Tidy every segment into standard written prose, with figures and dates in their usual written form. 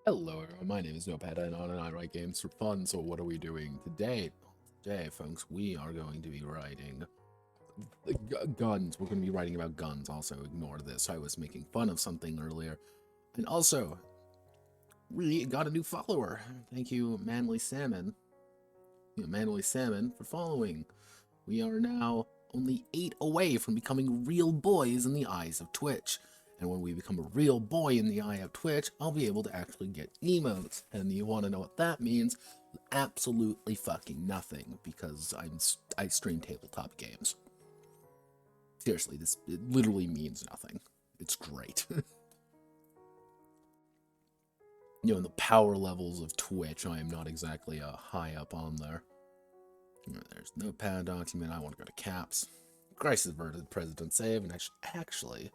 Hello everyone, my name is Notepad and I write games for fun, so what are we doing today? Today, folks, we are going to be writing guns. We're going to be writing about guns. Also, ignore this. I was making fun of something earlier. And also, we got a new follower. Thank you, Manly Salmon. Manly Salmon, for following. We are now only 8 away from becoming real boys in the eyes of Twitch. And when we become a real boy in the eye of Twitch, I'll be able to actually get emotes. And you want to know what that means? Absolutely fucking nothing, because I stream tabletop games. Seriously, it literally means nothing. It's great. In the power levels of Twitch, I am not exactly high up on there. There's Notepad document. I want to go to caps. Crisis Averted, President save, and I should actually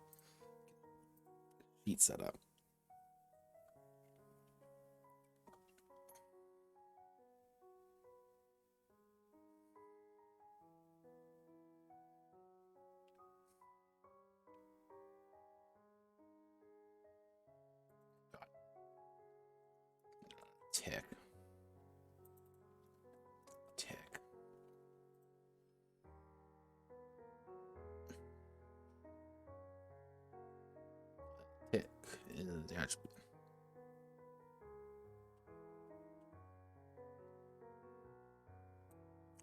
sheet set up. Tick. Tick is the attribute.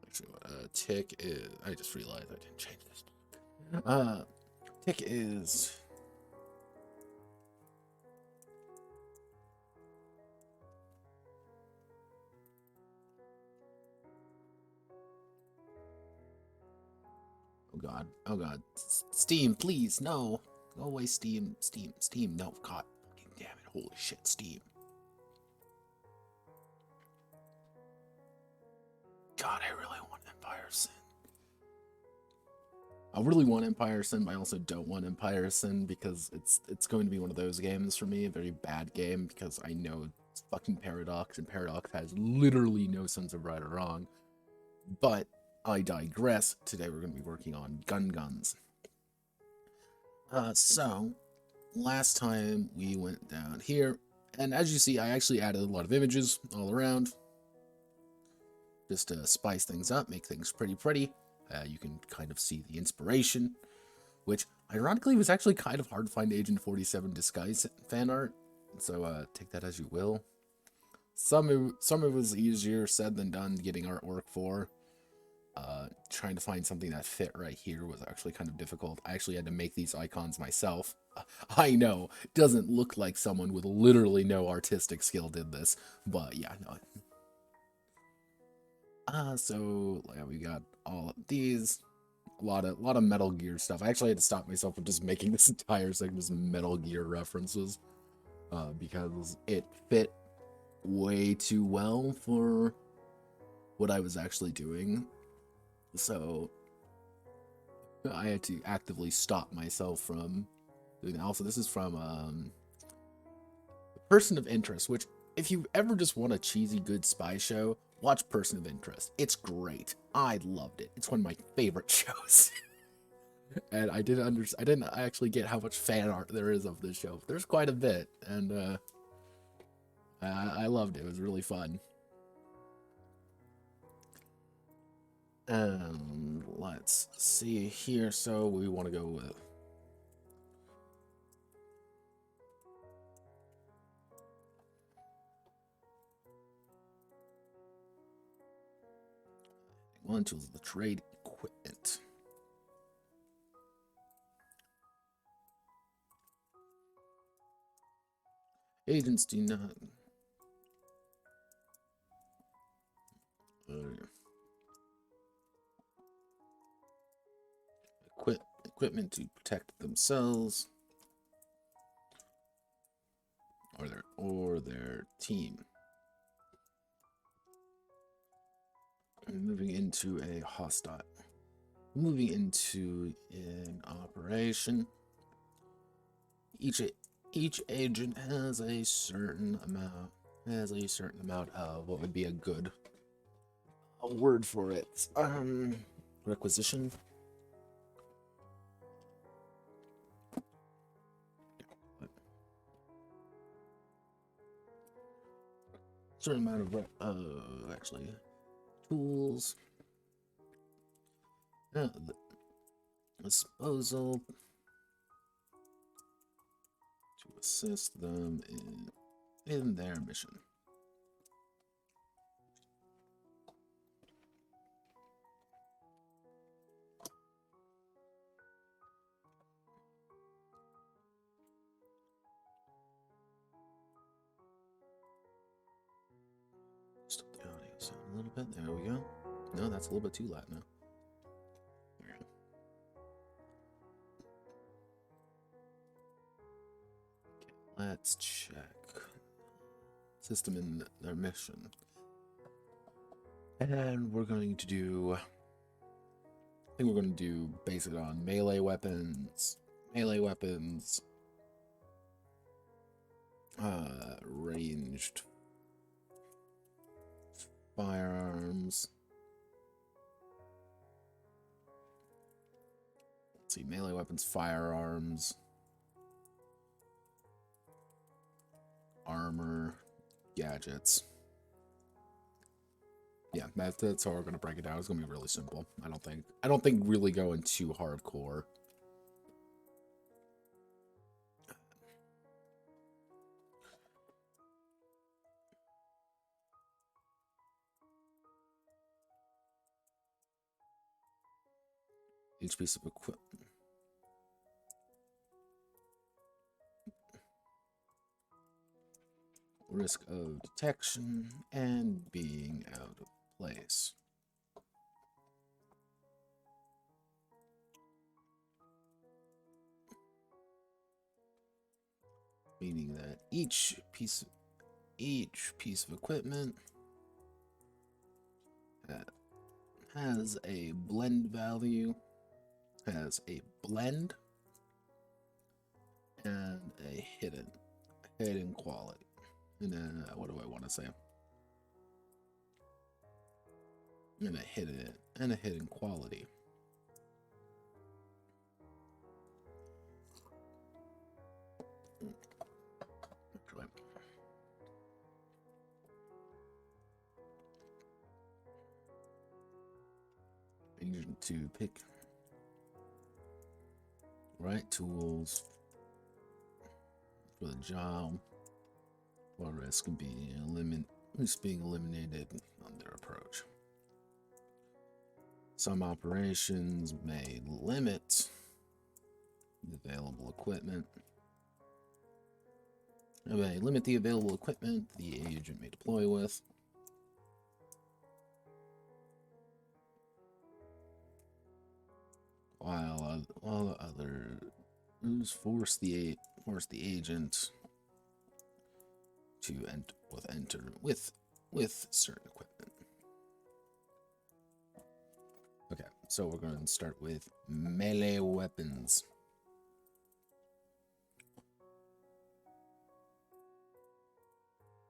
Actually, what tick is, I just realized I didn't change this. Tick is oh god, Steam, please, no, go away, Steam, no, god, fucking damn it, holy shit, Steam. God, I really want Empire Sin. I really want Empire Sin, but I also don't want Empire Sin because it's going to be one of those games for me, a very bad game, because I know it's fucking Paradox, and Paradox has literally no sense of right or wrong. But I digress. Today we're going to be working on guns. So, last time we went down here, and as you see, I actually added a lot of images all around, just to spice things up, make things pretty. You can kind of see the inspiration, which ironically was actually kind of hard to find Agent 47 disguise fan art, so take that as you will. Some of it was easier said than done getting artwork for. Trying to find something that fit right here was actually kind of difficult. I actually had to make these icons myself. I know, doesn't look like someone with literally no artistic skill did this, but yeah, no. So yeah, we got all of these. A lot of Metal Gear stuff. I actually had to stop myself from just making this entire segment as Metal Gear references, because it fit way too well for what I was actually doing. So I had to actively stop myself from doing that. Also, this is from Person of Interest, which if you ever just want a cheesy good spy show, watch Person of Interest. It's great. I loved it. It's one of my favorite shows. And I didn't actually get how much fan art there is of this show. There's quite a bit, and I loved it. It was really fun. Let's see here. So we want to go with one tools of the trade equipment. Agents do not. Equipment to protect themselves or their team. Moving into a hostile. Moving into an operation. Each agent has a certain amount of what would be a good word for it. Requisition. certain amount of actually tools. The disposal to assist them in their mission. Stop the audio sound a little bit. There we go. No, that's a little bit too loud now. There we go. Okay, let's check system in their mission. And we're going to do, I think we're going to do basic on melee weapons, ranged firearms. Let's see, melee weapons, firearms, armor, gadgets. Yeah, that's how we're gonna break it down. It's gonna be really simple. I don't think really going too hardcore. Each piece of equipment. Risk of detection and being out of place. Meaning that each piece of equipment has a blend value, has a blend, and a hidden quality. And what do I want to say? And a hidden quality. Agent to pick right tools for the job, or risk being eliminated on their approach. Some operations may limit the available equipment. They may limit the available equipment the agent may deploy with. While others force the agent to enter with certain equipment. Okay, so we're going to start with melee weapons.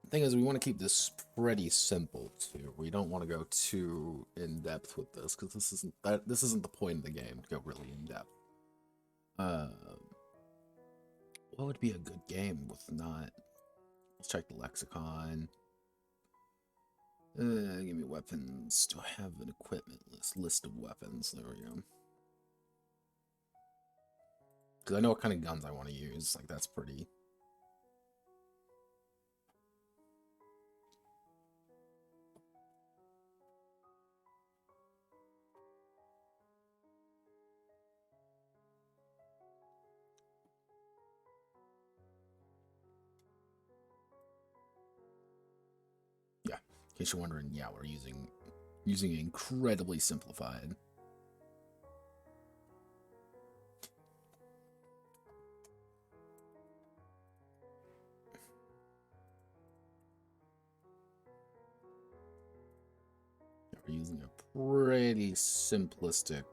The thing is, we want to keep this pretty simple too. We don't want to go too in depth with this because this isn't the point of the game to go really in depth. What would be a good game with not? Let's check the lexicon. Give me weapons. Do I have an equipment list of weapons? There we go. Because I know what kind of guns I want to use. Like, that's pretty. In case you're wondering, yeah, we're using incredibly simplified. We're using a pretty simplistic.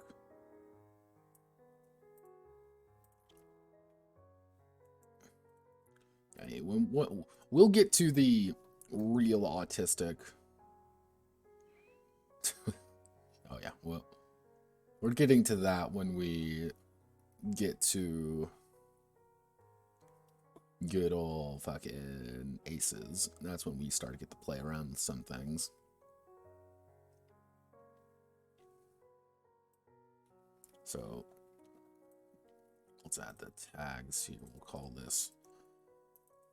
Okay, we'll get to the real autistic. Oh yeah, well, we're getting to that when we get to good old fucking aces. That's when we start to get to play around with some things. So let's add the tags here. We'll call this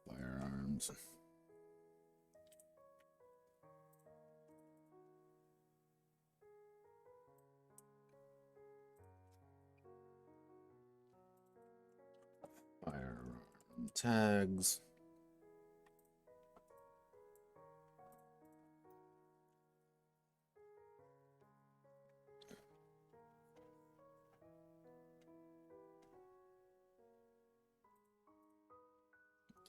firearms. Firearm tags.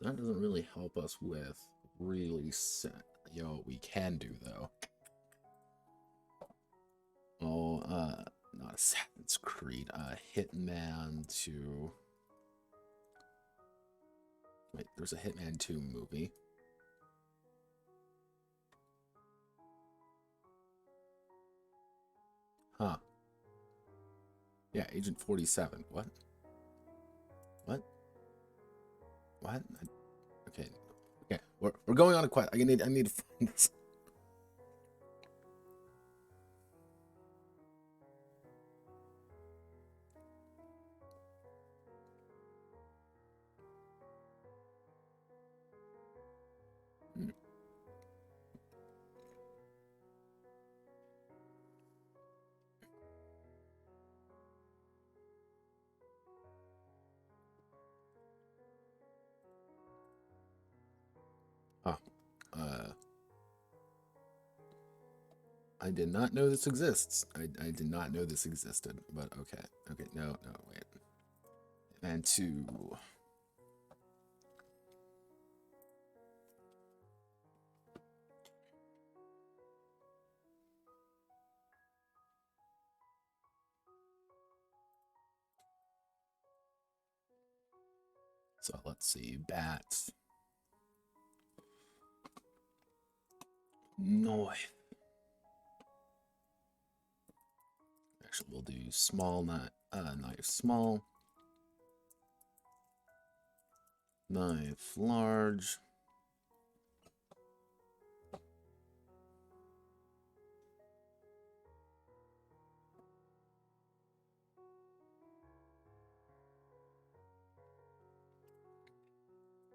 That doesn't really help us with really set. You know what we can do though. Oh, not Assassin's Creed, Hitman 2. Wait, there's a Hitman 2 movie. Huh. Yeah, Agent 47. What? What? What? Okay. Okay. We're going on a quest. I need to find this. Huh. I did not know this exists. I did not know this existed, but okay. Okay, no, wait. And 2. So let's see. Bats. Knife. Actually, we'll do small knife, small. Knife large.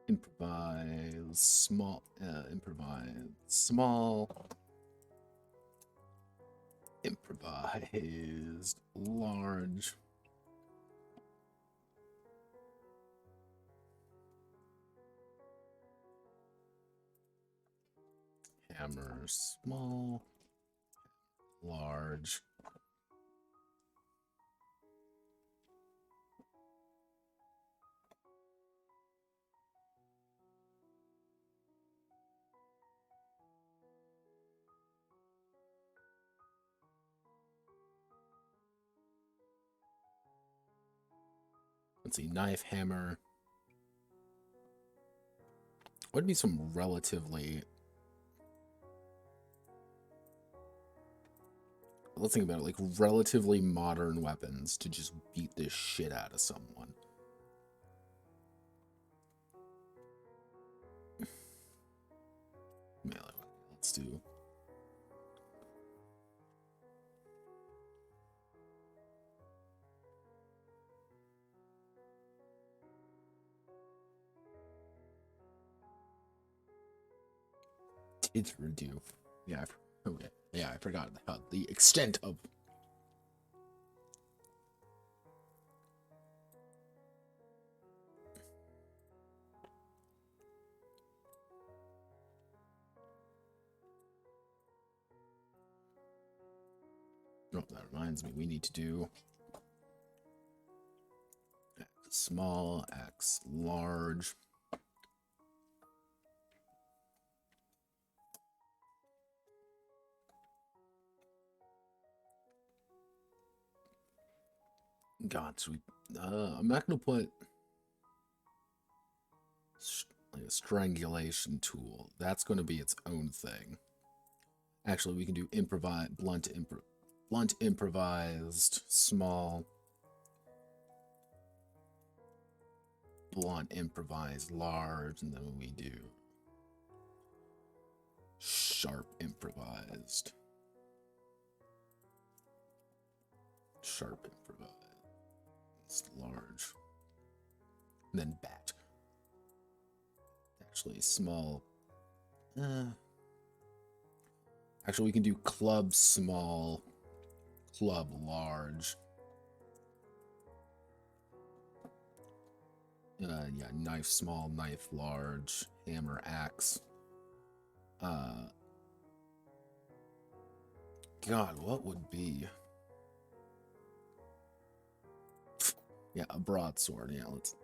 Improvise small. Improvise small. Improvised large. Hammer small. Large. Let's see, knife, hammer. What would be some relatively... Let's think about it, like relatively modern weapons to just beat this shit out of someone. Melee. Let's do... Didgeridoo. Yeah, okay. Yeah, I forgot about the extent of... Oh, that reminds me, we need to do X small, X large. God, sweet. I'm not gonna put like a strangulation tool. That's gonna be its own thing. Actually, we can do blunt improvised small. blunt, improvised, large, and then we do sharp, improvised. Sharp, improvised, large. And then bat. Actually, small. Actually, we can do club, small, club, large. Yeah, knife, small, knife, large, hammer, axe. God, what would be? Yeah, a broadsword. Yeah, let's.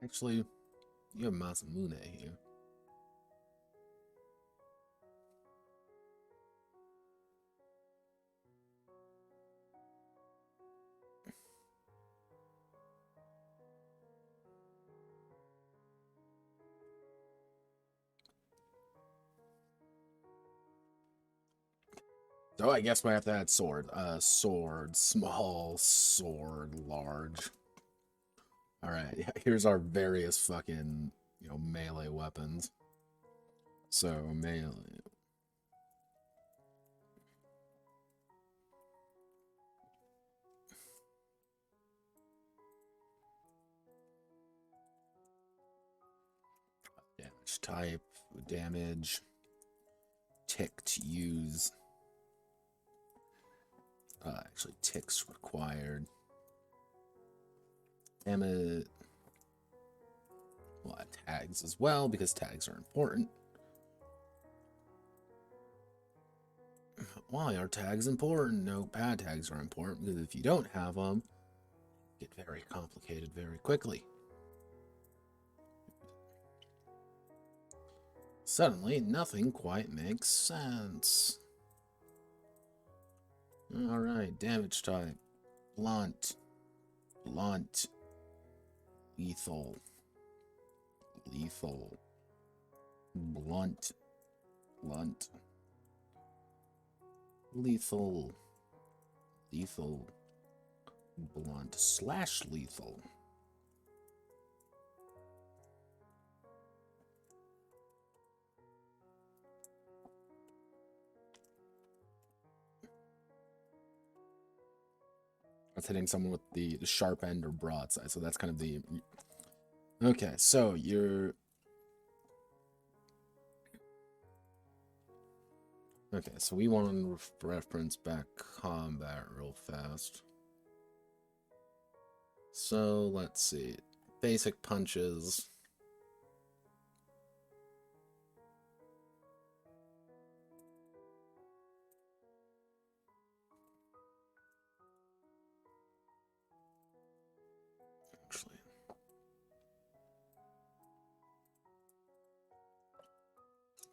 Actually, you have Masamune here. So I guess we have to add sword. Sword, small, sword, large. Alright, here's our various fucking, melee weapons. So, melee. Damage type, damage, tick to use. Actually, ticks required. Damage. We'll add tags as well because tags are important. Why are tags important? Notepad tags are important because if you don't have them, it get very complicated very quickly. Suddenly, nothing quite makes sense. Alright, damage type. Blunt. Blunt. Lethal. Lethal. Blunt. Blunt. Lethal. Lethal. Blunt slash lethal. That's hitting someone with the sharp end or broadside. So that's kind of the... Okay, so you're... Okay, so we want to reference back combat real fast. So let's see. Basic punches. Actually.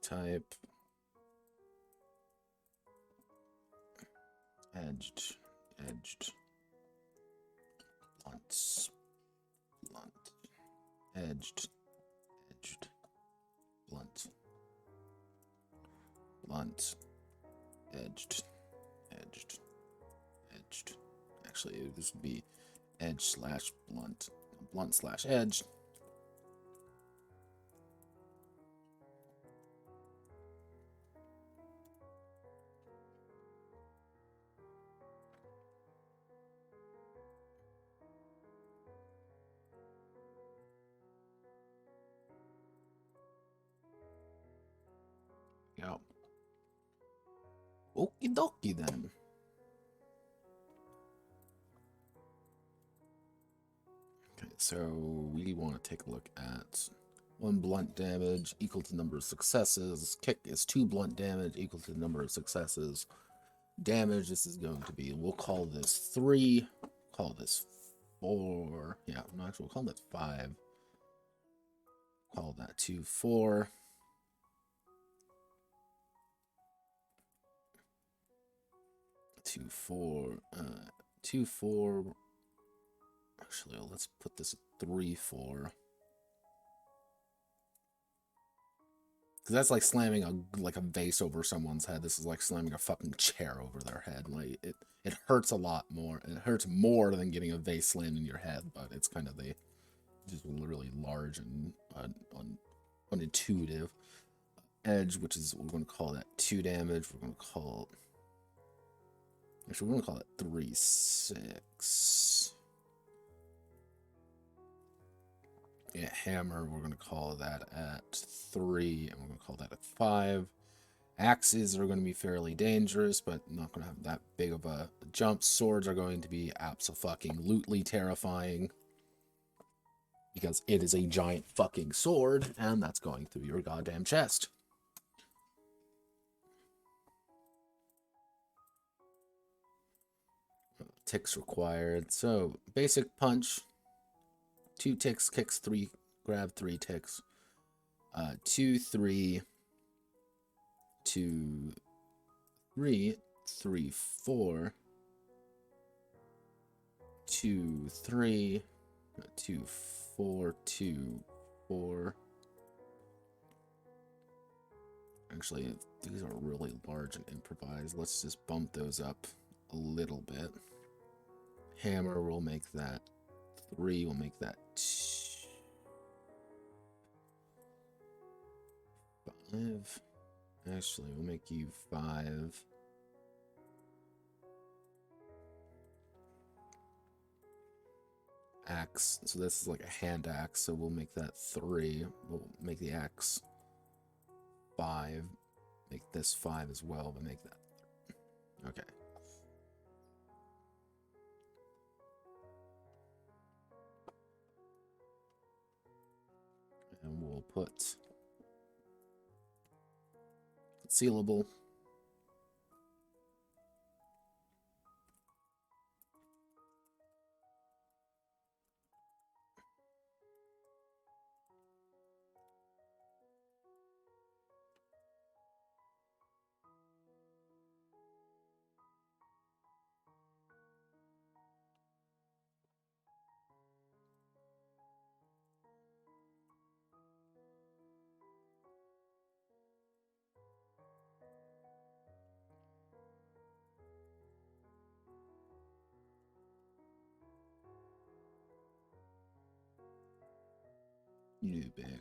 Type. Edged. Edged. Blunt. Blunt. Edged. Edged. Blunt. Blunt. Edged. Edged. Edged. Actually, this would be edge slash blunt. Blunt slash edge. Go. Okie dokie then. Okay, so we want to take a look at 1 blunt damage equal to the number of successes. Kick is 2 blunt damage equal to the number of successes. Damage, this is going to be, we'll call this 3, call this 4. Yeah, no, actually, we'll call that 5. Call that 2, 4. 2, 4. 2, 4. Actually, let's put this at 3, 4. Because that's like slamming a vase over someone's head. This is like slamming a fucking chair over their head. Like it hurts a lot more. It hurts more than getting a vase slammed in your head, but it's kind of the just really large and unintuitive edge, which is we're going to call that 2 damage. We're going to call actually we're going to call it 3, 6. Yeah, hammer, we're going to call that at 3, and we're going to call that at 5. Axes are going to be fairly dangerous, but not going to have that big of a jump. Swords are going to be abso-fucking-lutely terrifying, because it is a giant fucking sword, and that's going through your goddamn chest. Ticks required. So, basic punch. 2 ticks, kicks 3, grab 3 ticks. 2, 3, 2, 3, 3, 4, 2, 3, 2, 4, 2, 4. Actually, these are really large and improvised. Let's just bump those up a little bit. Hammer will make that 3, we'll make that 5. Actually, we'll make you 5. Axe. So this is like a hand axe, so we'll make that 3. We'll make the axe 5. Make this 5 as well, but make that 3. Okay. And we'll put sealable. Ubiquit.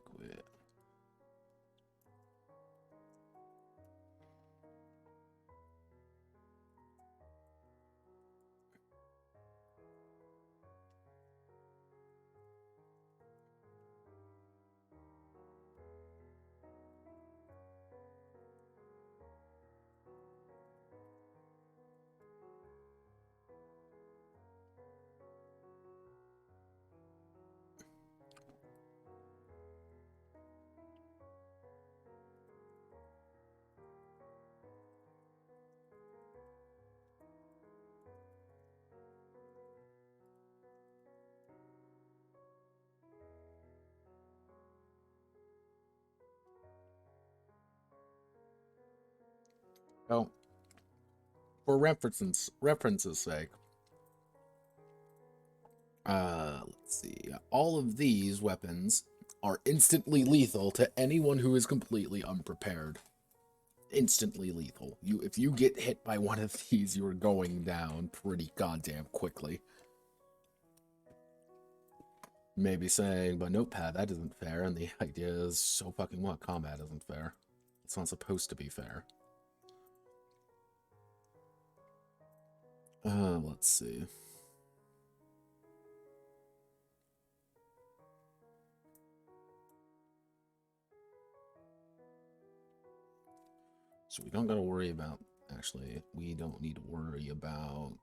Oh, for reference's sake, let's see. All of these weapons are instantly lethal to anyone who is completely unprepared. Instantly lethal. If you get hit by one of these, you are going down pretty goddamn quickly. Maybe saying, but Notepad, that isn't fair, and the idea is, so fucking what? Combat isn't fair. It's not supposed to be fair. Let's see. So we don't gotta worry about, actually, we don't need to worry about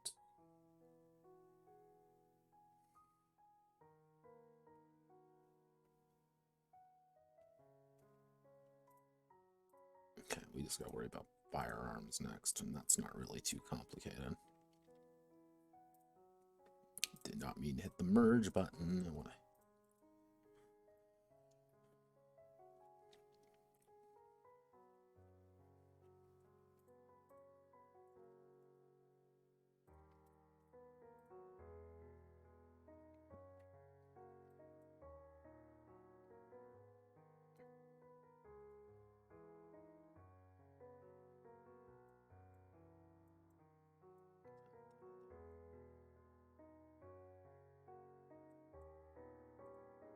okay, we just gotta worry about firearms next, and that's not really too complicated. Did not mean to hit the merge button. I want to.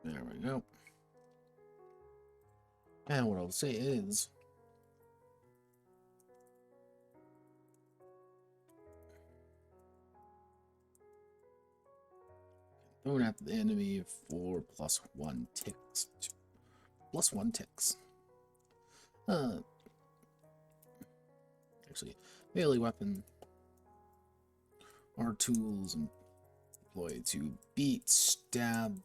There we go. And what I'll say is, thrown at the enemy for +1 ticks. +1 ticks. Actually, melee weapon are tools employed to beat, stab,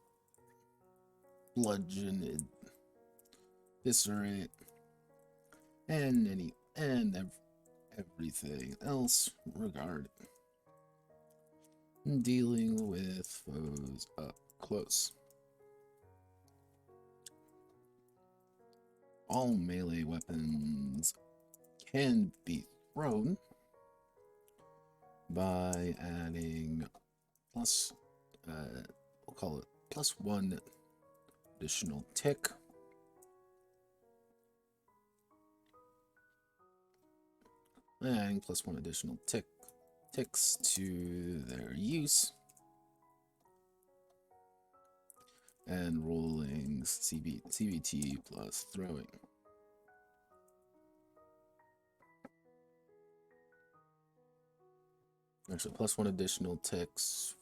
bludgeon, eviscerate, and everything else regarding dealing with foes up close. All melee weapons can be thrown by adding we'll call it +1 additional tick. And +1 additional ticks to their use. And rolling CVT plus throwing. Actually, +1 additional ticks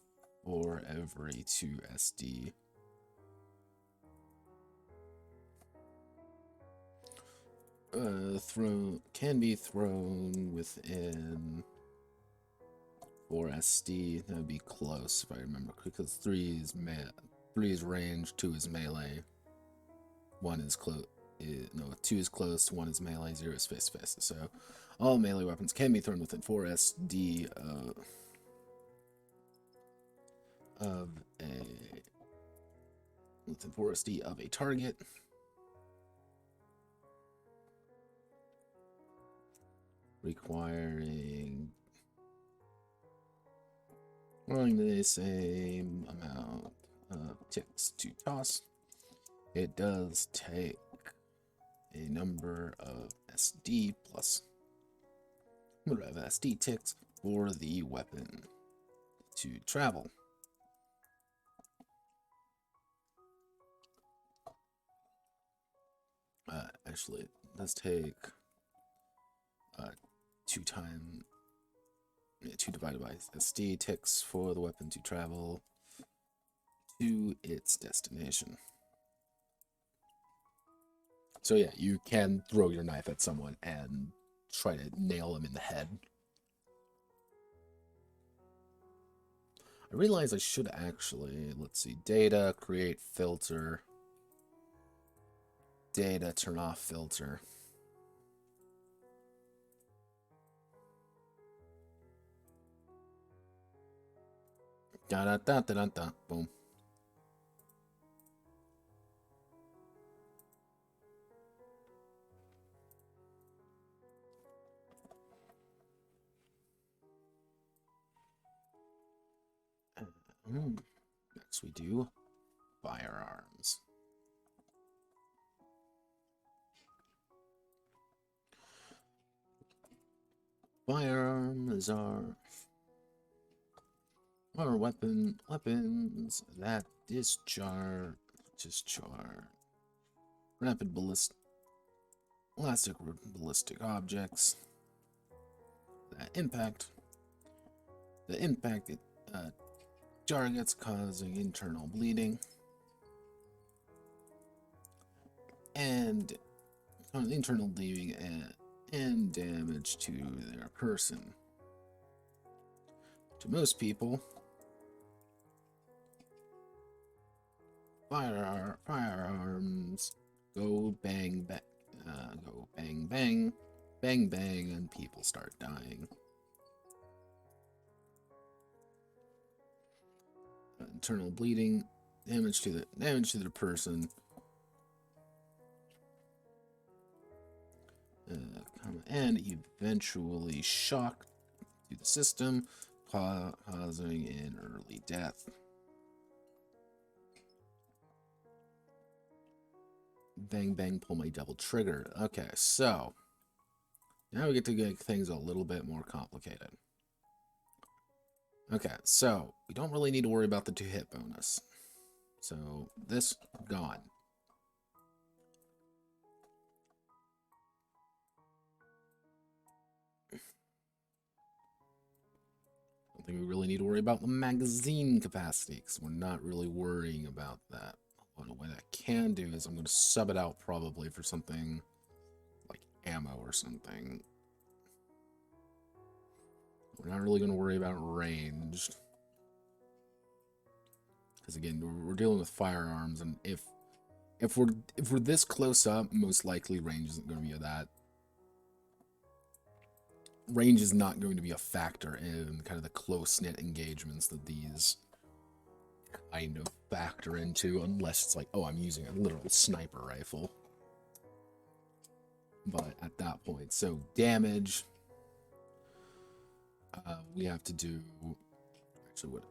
for every 2 SD. Can be thrown within 4 SD. That would be close if I remember, because 3 is range, 2 is melee, 1 is close. No, 2 is close, 1 is melee, 0 is face to face. So all melee weapons can be thrown within 4 SD of a target. Requiring the same amount of ticks to toss. It does take a number of SD plus whatever SD ticks for the weapon to travel. Actually, it does take 2 divided by SD ticks for the weapon to travel to its destination. So yeah, you can throw your knife at someone and try to nail them in the head. I realize I should actually, let's see, data, create filter, data, turn off filter. Da da da da da da. Boom. Next we do firearms. Firearms are weapons that discharge rapid ballistic objects that impact targets, causing internal bleeding and and damage to their person. To most people, firearms go bang bang, bang bang, and people start dying. internal bleeding, damage to the person, and eventually shock to the system, causing an early death. Bang bang, pull my double trigger. Okay, so now we get to get things a little bit more complicated. Okay, so we don't really need to worry about the 2-hit bonus. So this gone. I don't think we really need to worry about the magazine capacity because we're not really worrying about that. What I can do is I'm going to sub it out probably for something like ammo or something. We're not really going to worry about ranged. Because again, we're dealing with firearms, and if we're this close up, most likely range isn't going to be that. Range is not going to be a factor in kind of the close-knit engagements that these kind of factor into, unless it's like, oh, I'm using a literal sniper rifle. But at that point, so damage, we have to do, actually what,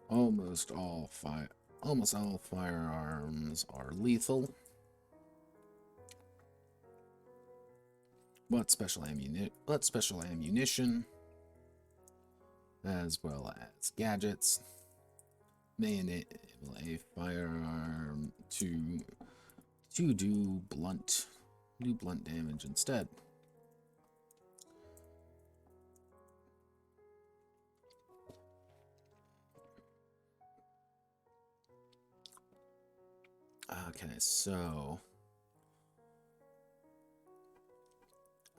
almost all firearms are lethal. But special ammunition, as well as gadgets, may enable a firearm to do blunt damage instead. Okay, so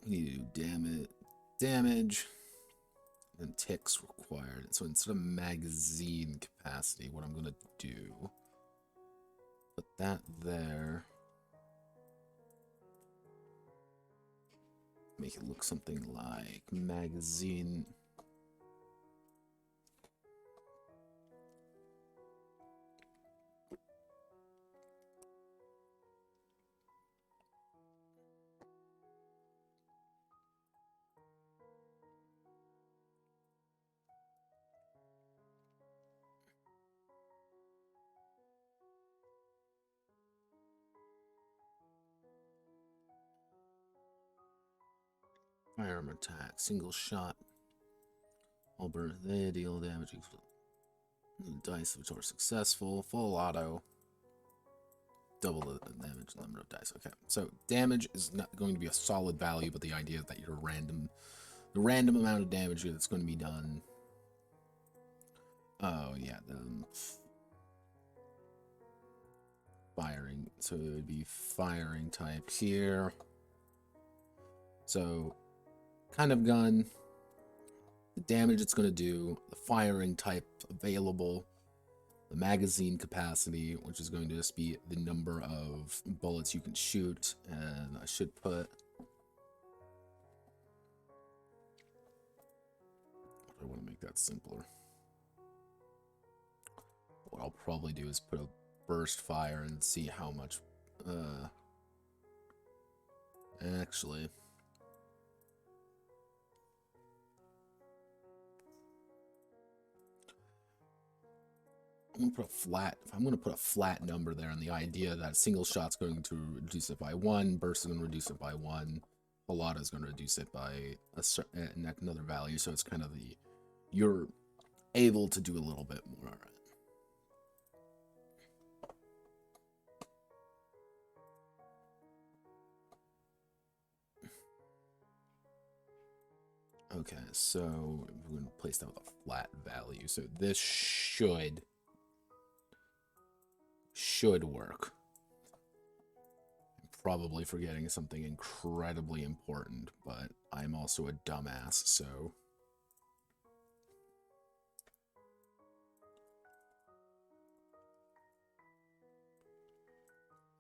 we need to do damage, and ticks required. So instead of magazine capacity, what I'm gonna do, put that there, make it look something like magazine. Firearm attack, single shot. All burn, they deal damage equal dice which are successful. Full auto. Double the damage number of dice. Okay, so damage is not going to be a solid value, but the idea is that the random amount of damage that's going to be done. Oh yeah, the firing. So it would be firing type here. So kind of gun, the damage it's going to do, the firing type available, the magazine capacity, which is going to just be the number of bullets you can shoot, and I should put, I want to make that simpler. What I'll probably do is put a burst fire and see how much, actually, I'm going to put a flat number there, and the idea that single shot's going to reduce it by 1, burst is going to reduce it by 1, Palada is going to reduce it by another value, so it's kind of you're able to do a little bit more. Okay, so we're going to place that with a flat value, so this should work. I'm probably forgetting something incredibly important, but I'm also a dumbass, so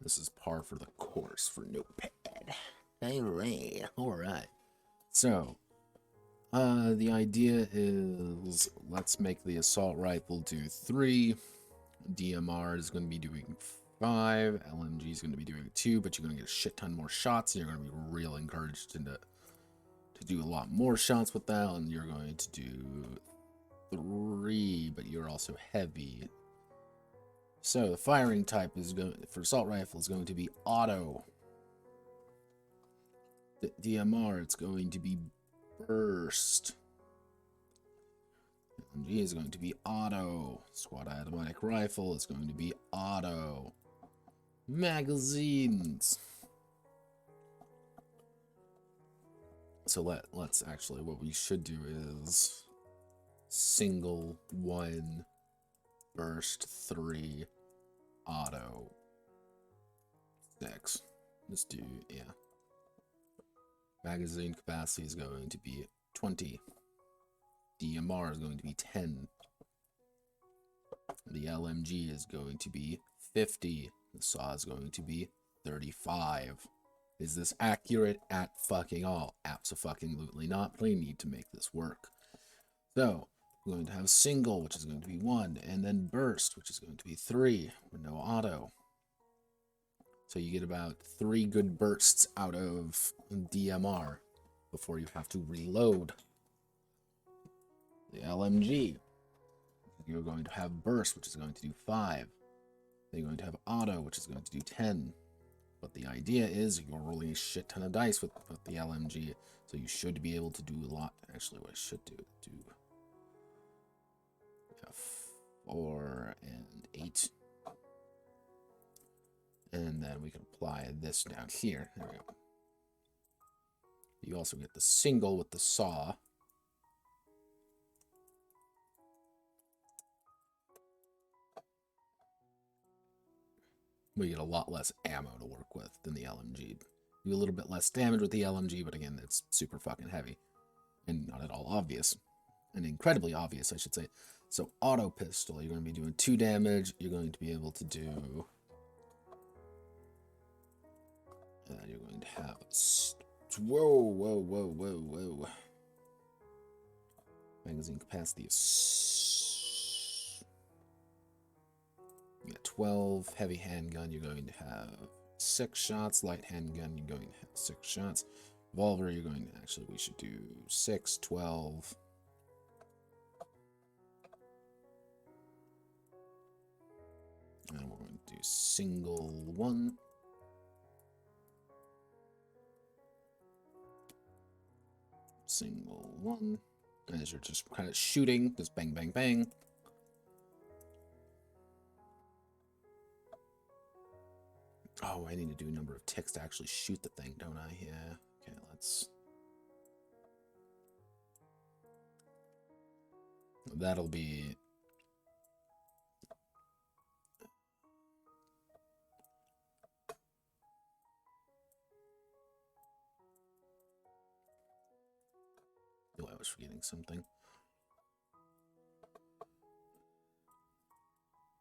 this is par for the course for Notepad. All right. So The idea is, let's make the assault rifle do 3. DMR is going to be doing 5. LMG is going to be doing 2, but you're going to get a shit ton more shots, and you're going to be real encouraged to do a lot more shots with that, and you're going to do 3, but you're also heavy. So the firing type is going for assault rifle is going to be auto. The DMR, it's going to be burst. LMG is going to be auto. Squad automatic rifle is going to be auto. Magazines. So let's actually, what we should do is single 1, burst 3, auto 6. Let's do, yeah. Magazine capacity is going to be 20. DMR is going to be 10. The LMG is going to be 50. The SAW is going to be 35. Is this accurate at fucking all? Abso-fucking-lutely not, but I need to make this work. So, we're going to have single, which is going to be 1, and then burst, which is going to be 3, with no auto. So you get about 3 good bursts out of DMR before you have to reload. The LMG, you're going to have burst, which is going to do 5. Then you're going to have auto, which is going to do 10. But the idea is you're rolling a shit ton of dice with the LMG, so you should be able to do a lot. Actually, what I should do 4 and 8. And then we can apply this down here. There we go. You also get the single with the SAW. We get a lot less ammo to work with than the LMG. You do a little bit less damage with the LMG, but again, it's super fucking heavy. And not at all obvious. And incredibly obvious, I should say. So auto pistol, you're going to be doing 2 damage. You're going to be able to do... you're going to have... Whoa. Magazine capacity is... You got 12. Heavy handgun, you're going to have 6 shots. Light handgun, you're going to have 6 shots. Revolver, you're going to... Actually, we should do 6, 12... And we're going to do single 1. Single 1. Guys are just kind of shooting. Just bang, bang, bang. Oh, I need to do a number of ticks to actually shoot the thing, don't I? Yeah. Okay, let's... That'll be... Oh, I was forgetting something.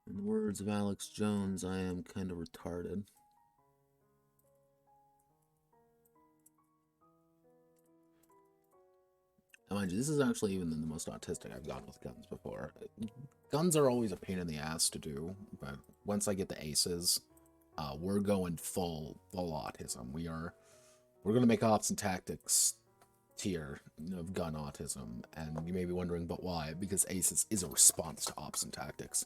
In the words of Alex Jones, I am kind of retarded. Now, mind you, this is actually even the most autistic I've gotten with guns before. Guns are always a pain in the ass to do, but once I get the aces, we're going full autism. We're gonna make ops and tactics tier of gun autism, and you may be wondering, but why? Because aces is a response to ops and tactics.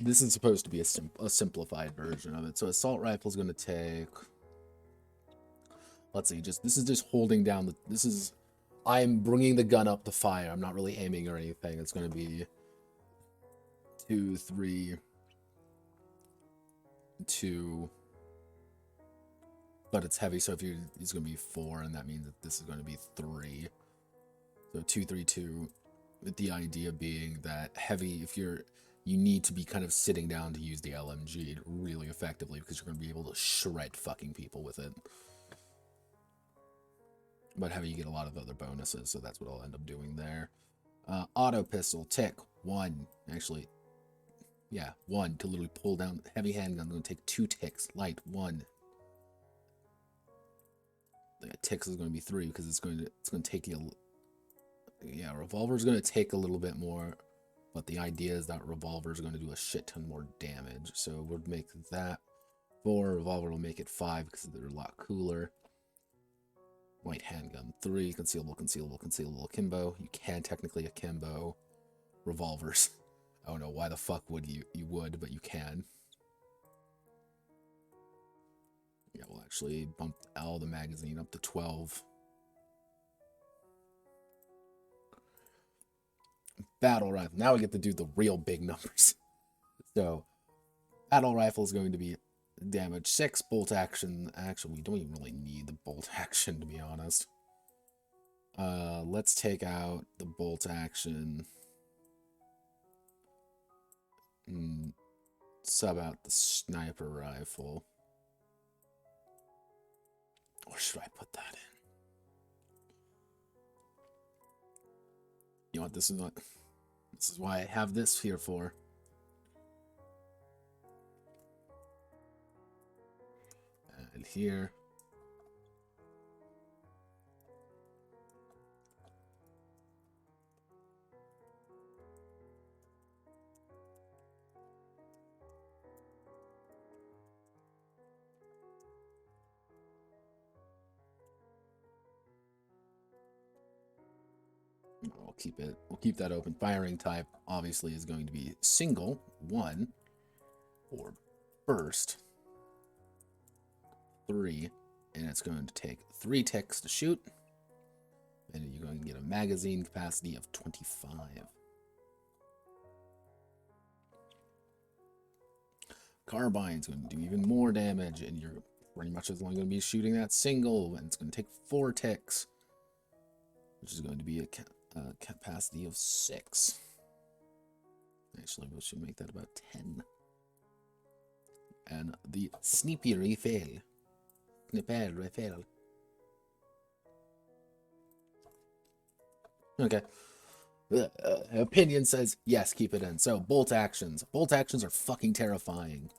This is supposed to be a simplified version of it. So assault rifle is going to take... Let's see, this is just holding down the... I'm bringing the gun up to fire. I'm not really aiming or anything. It's going to be 2, 3, 2... But it's heavy, so it's going to be 4, and that means that this is going to be 3. So 2, 3, 2, with the idea being that heavy, you need to be kind of sitting down to use the LMG really effectively, because you're going to be able to shred fucking people with it. But heavy, you get a lot of other bonuses, so that's what I'll end up doing there. Auto pistol, tick, 1. Actually, yeah, 1 to literally pull down. Heavy handgun, I'm going to take 2 ticks. Light, 1. ticks is going to be 3 because it's going to take you. Yeah, revolver is going to take a little bit more, but the idea is that revolver is going to do a shit ton more damage. So we'll make that 4. Revolver will make it 5 because they're a lot cooler. Light handgun 3. Concealable, concealable, concealable, akimbo. You can technically akimbo revolvers. I don't know why the fuck would you would, but you can. Yeah, we'll actually bump all the magazine up to 12. Battle rifle. Now we get to do the real big numbers. So, battle rifle is going to be damage 6, bolt action. Actually, we don't even really need the bolt action, to be honest. Let's take out the bolt action. Sub out the sniper rifle. Or should I put that in? You know what? This is why I have this here for. And here. We'll keep that open. Firing type obviously is going to be single 1 or burst 3, and it's going to take 3 ticks to shoot, and you're going to get a magazine capacity of 25. Carbine's going to do even more damage, and you're pretty much only going to be shooting that single, and it's going to take 4 ticks, which is going to be a capacity of 6. Actually, we should make that about 10. And the sniper rifle. Sniper rifle. Okay. Opinion says yes, keep it in. So bolt actions. Bolt actions are fucking terrifying.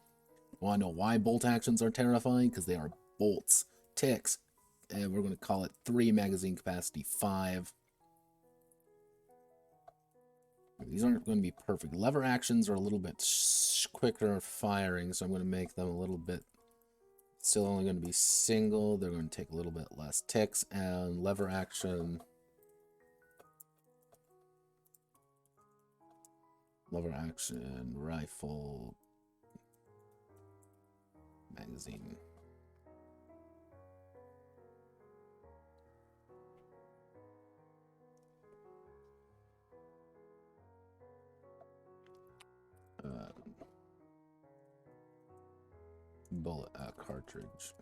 Want to know why bolt actions are terrifying? Because they are bolts, ticks, and we're going to call it 3, magazine capacity 5. These aren't going to be perfect. Lever actions are a little bit quicker firing, so I'm going to make them a little bit. Still only going to be single. They're going to take a little bit less ticks, and lever action. Lever action, rifle, magazine. Bullet cartridge.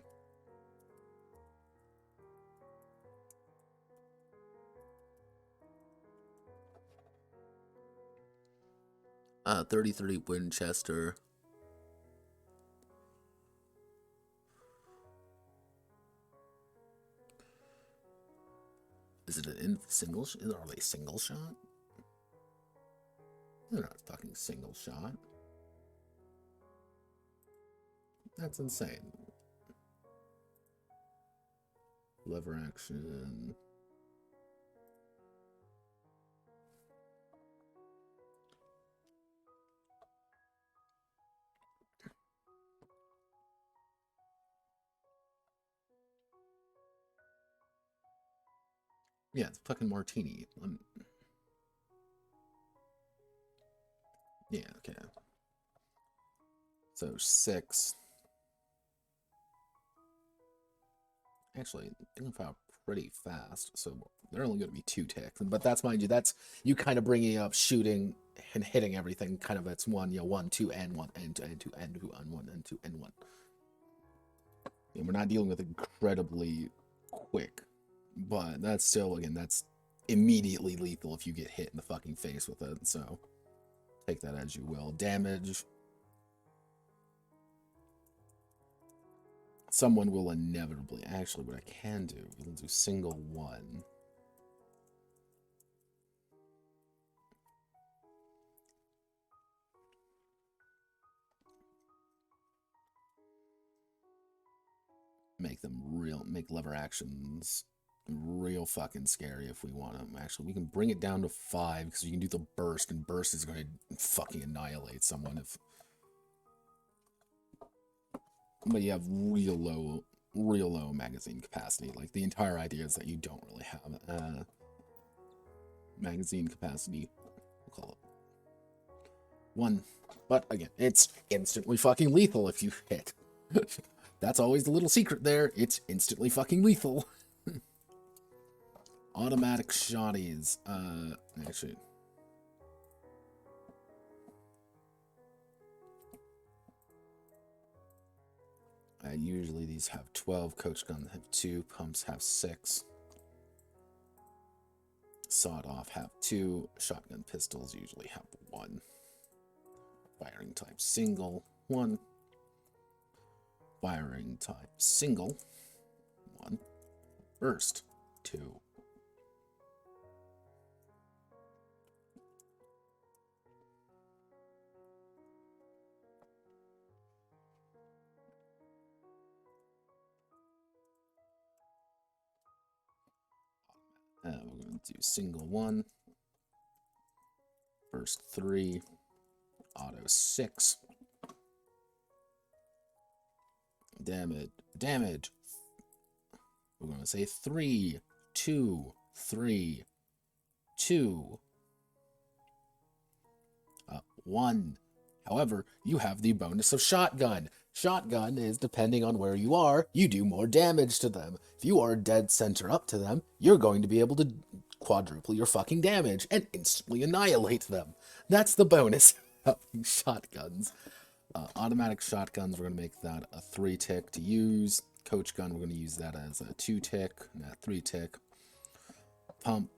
.30 Winchester. Is it an single? Are they single shot? They're not fucking single shot. That's insane. Lever action. Yeah, it's fucking martini. Yeah, okay. So 6. Actually, they can fire pretty fast, so they're only going to be 2 ticks. But that's, mind you, that's you kind of bringing up shooting and hitting everything. Kind of it's 1, 1, 2, and 1, and 2, and 2, and 2, and 1, and 2, and 1. And we're not dealing with incredibly quick, but that's still, again, that's immediately lethal if you get hit in the fucking face with it. So take that as you will. Damage. Someone will inevitably. Actually, what I can do, we'll do single 1. make lever actions real fucking scary if we want them. Actually, we can bring it down to 5 because you can do the burst, and burst is going to fucking annihilate someone if. But you have real low magazine capacity. Like, the entire idea is that you don't really have magazine capacity. We'll call it 1. But again, it's instantly fucking lethal if you hit. That's always the little secret there. It's instantly fucking lethal. Automatic shotties. Actually. Usually these have 12. Coach guns have 2. Pumps have 6. Sawed off have 2. Shotgun pistols usually have 1. Firing type single, 1. Firing type single, 1. Burst, 2. We're going to do single, 1. Burst, 3. Auto, 6. Damage. We're going to say 3, 2, 3, 2, 1. However, you have the bonus of shotgun. Shotgun is, depending on where you are, you do more damage to them. If you are dead center up to them, you're going to be able to quadruple your fucking damage and instantly annihilate them. That's the bonus of shotguns. Automatic shotguns, we're going to make that a 3-tick to use. Coach gun, we're going to use that as a 2-tick, not 3-tick. Pump,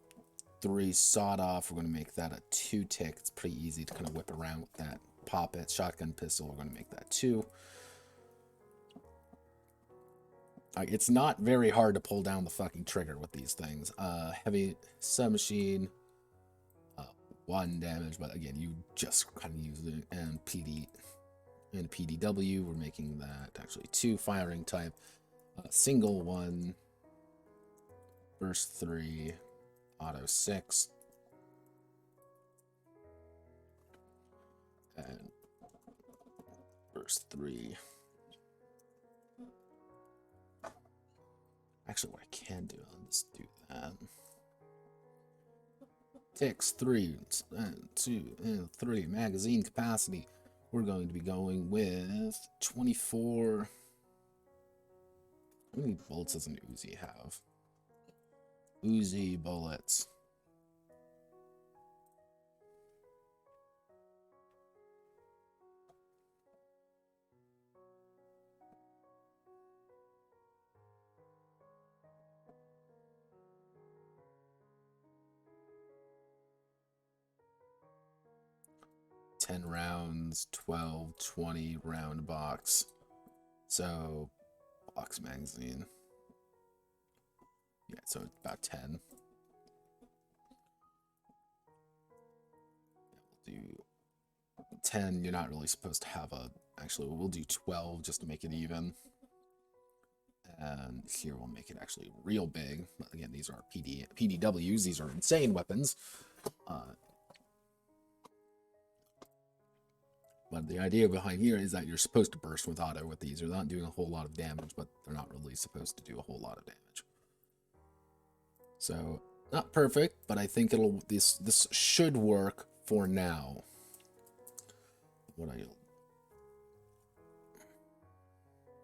3 sawed off, we're going to make that a 2-tick. It's pretty easy to kind of whip around with that. Pop it. Shotgun pistol, we're going to make that 2. It's not very hard to pull down the fucking trigger with these things. Heavy submachine, 1 damage, but again, you just kind of use it. And PDW, we're making that actually 2. Firing type, single, 1. Burst, 3. Auto, 6. And burst, 3. Actually, what I can do, I'll just do that. Ticks, 3, 2, and 3. Magazine capacity. We're going to be going with 24. How many bullets does an Uzi have? Uzi bullets. $10 rounds, 12, 20 round box. So, box magazine. Yeah, so about 10. We'll do 10. You're not really supposed to have a... Actually, we'll do 12 just to make it even. And here we'll make it actually real big. But again, these are PDWs. These are insane weapons. But the idea behind here is that you're supposed to burst with auto with these. They're not doing a whole lot of damage, but they're not really supposed to do a whole lot of damage. So, not perfect, but I think this should work for now.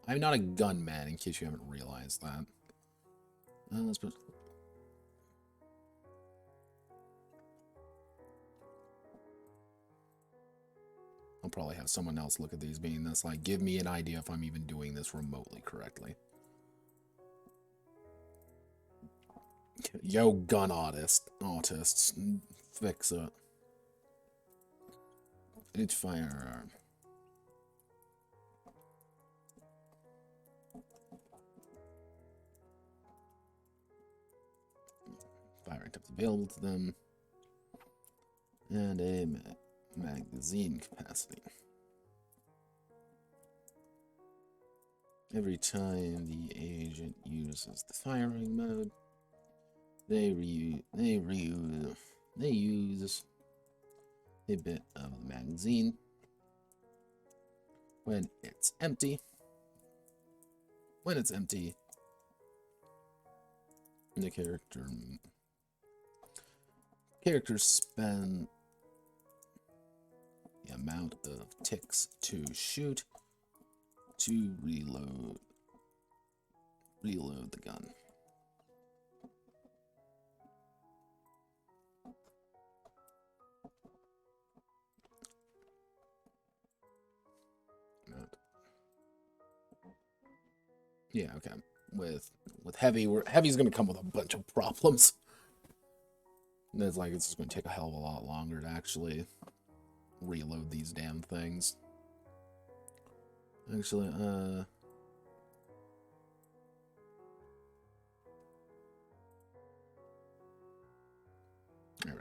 I'm not a gunman, in case you haven't realized that. Let's put... I'll probably have someone else look at these being this, like, give me an idea if I'm even doing this remotely correctly. Yo, gun autists, fix it. Each firearm. Firing types available to them. And a magazine capacity. Every time the agent uses the firing mode, they use a bit of the magazine. When it's empty, the characters spend the amount of ticks to shoot to reload the gun. Yeah, okay. With heavy, heavy's gonna come with a bunch of problems. And it's like it's just gonna take a hell of a lot longer to actually reload these damn things. Actually, there we go.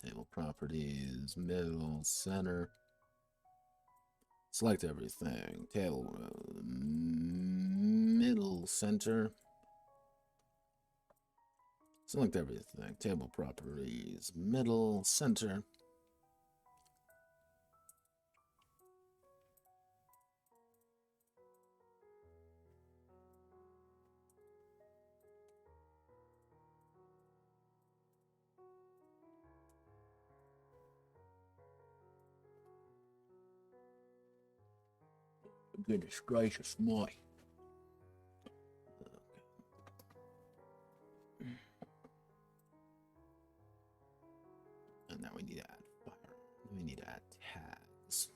Table properties, middle, center. Select everything. Table, middle, center. Select everything. Table properties, middle, center. Goodness gracious, my. And now we need to add fire. We need to add tags.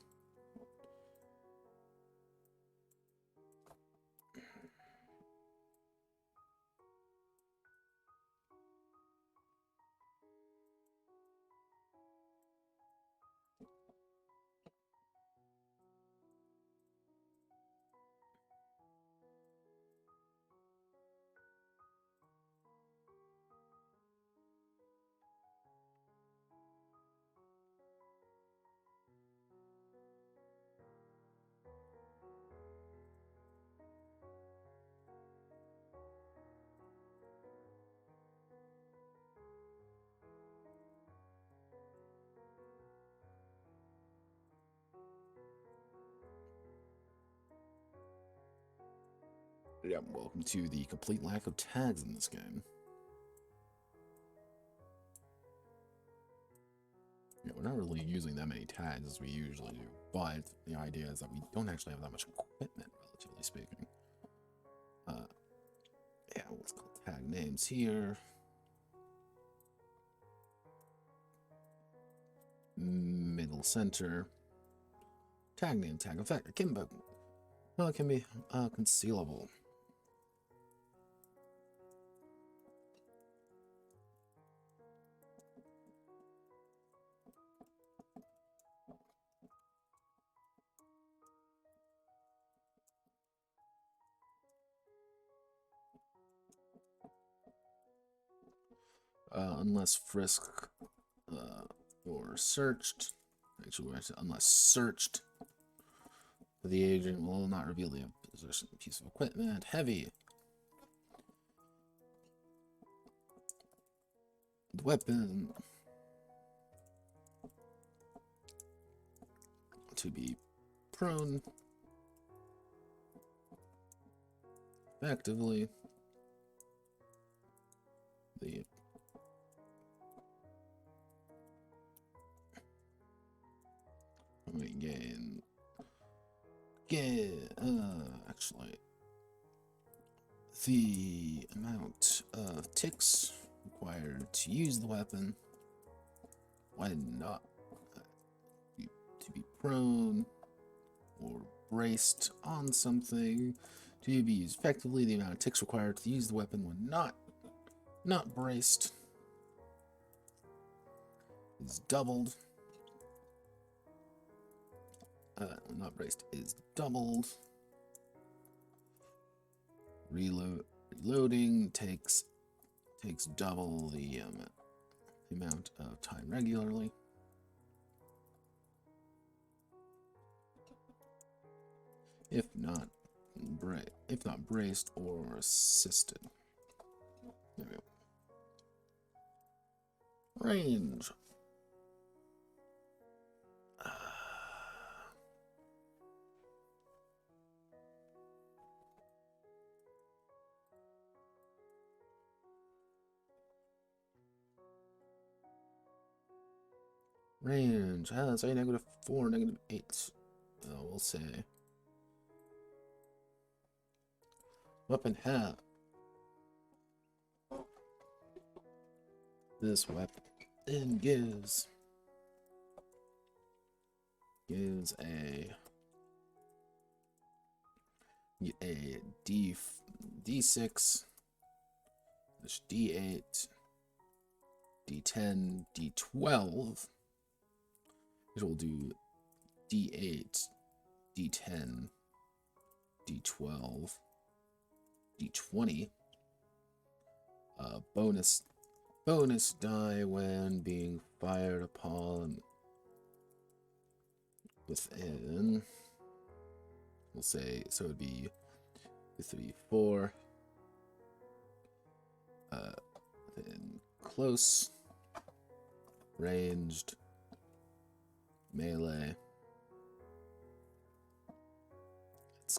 Yeah, welcome to the complete lack of tags in this game. Yeah, we're not really using that many tags as we usually do, but the idea is that we don't actually have that much equipment, relatively speaking. Yeah, let's call tag names here. Middle center. Tag name, tag effect. It can be concealable. Unless frisked or searched. Actually, unless searched, the agent will not reveal the position of a piece of equipment. Heavy. The weapon to be prone effectively. The we gain Actually, the amount of ticks required to use the weapon when not to be prone or braced on something to be used effectively. The amount of ticks required to use the weapon when not braced is doubled. Not braced is doubled. Reloading takes double the amount of time regularly. If not braced or assisted. There we go. Range. Range. Let's say -4, -8. We'll say. Weapon have. This weapon gives a D6, D8, D10, D12. It will do D8, D10, D12, D20. Bonus die when being fired upon within. We'll say so. It'd be 3, 4. Then close, ranged, melee. It's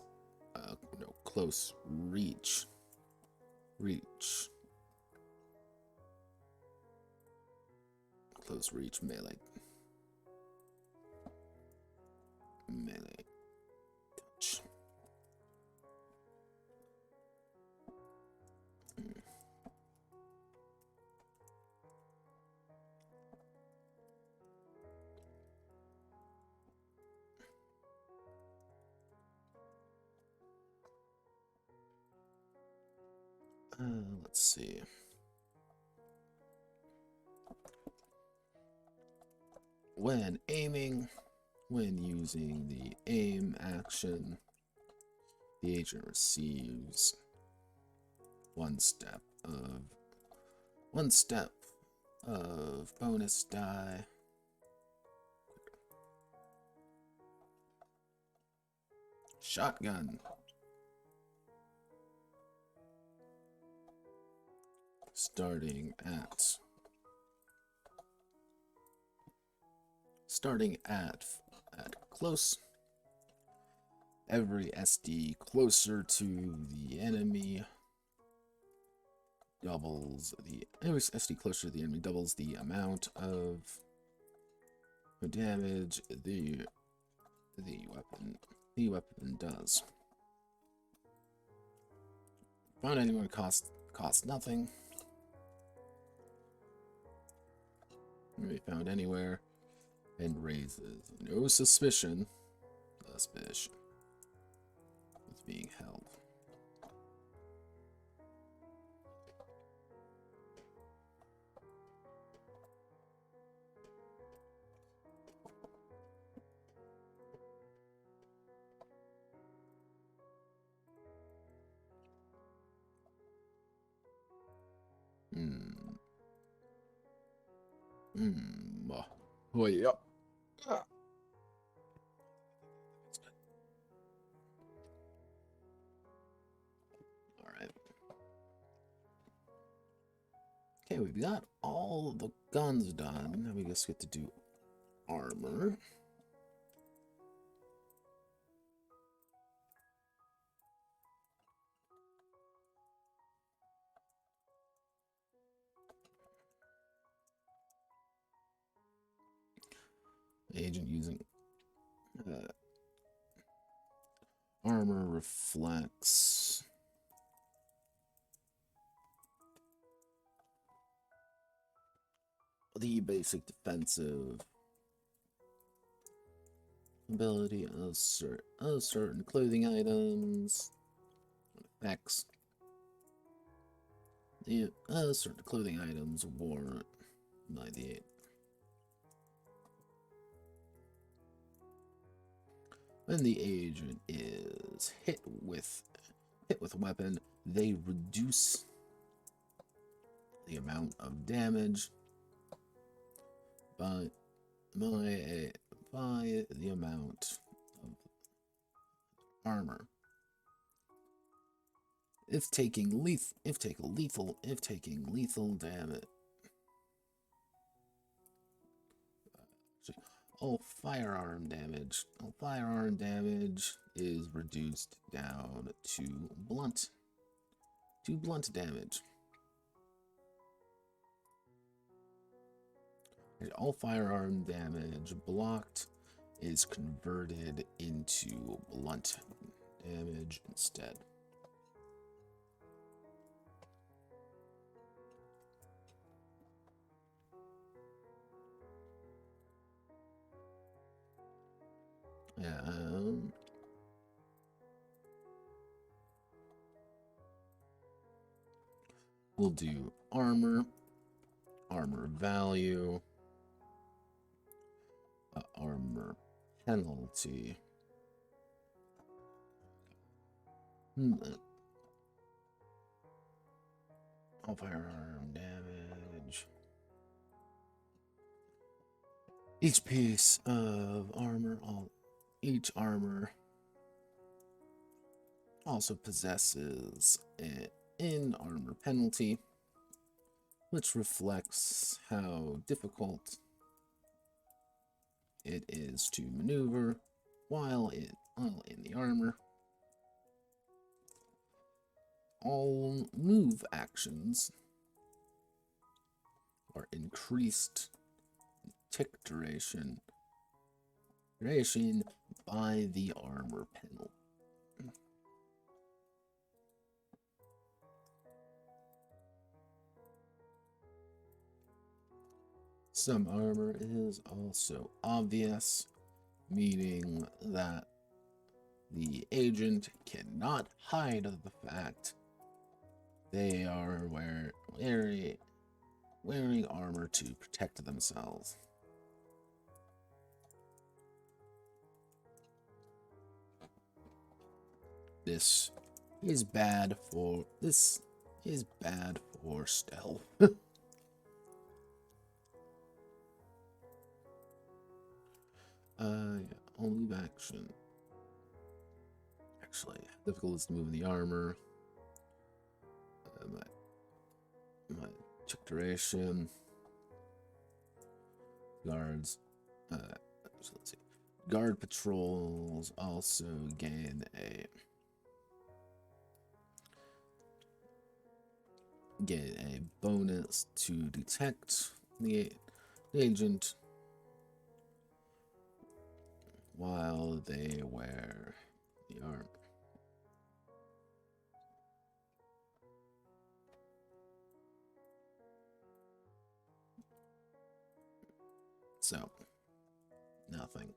no, close, reach, close reach, melee, touch. Let's see. When using the aim action, the agent receives one step of bonus die. Shotgun. Starting at close. Every SD closer to the enemy doubles the amount of damage the weapon does. Found anywhere costs nothing. Found anywhere and raises no suspicion with being held. Oh yeah. Alright. Okay, we've got all the guns done. Now we just get to do armor. Agent using armor reflects the basic defensive ability of certain clothing items. Effects. The certain clothing items worn by the when the agent is hit with a weapon, they reduce the amount of damage by the amount of armor. If taking lethal damage. All firearm damage is reduced down to blunt damage. All firearm damage blocked is converted into blunt damage instead. We'll do armor value, armor penalty. All firearm damage. Each piece of armor, each armor also possesses an in-armor penalty, which reflects how difficult it is to maneuver while in the armor. All move actions are increased tick duration by the armor penalty. Some armor is also obvious, meaning that the agent cannot hide the fact they are wearing armor to protect themselves. This is bad for stealth. Yeah, only move action. Actually, difficult is to move in the armor. My check duration. Guards. So let's see. Guard patrols also gain a bonus to detect the agent while they wear the armor. So, nothing.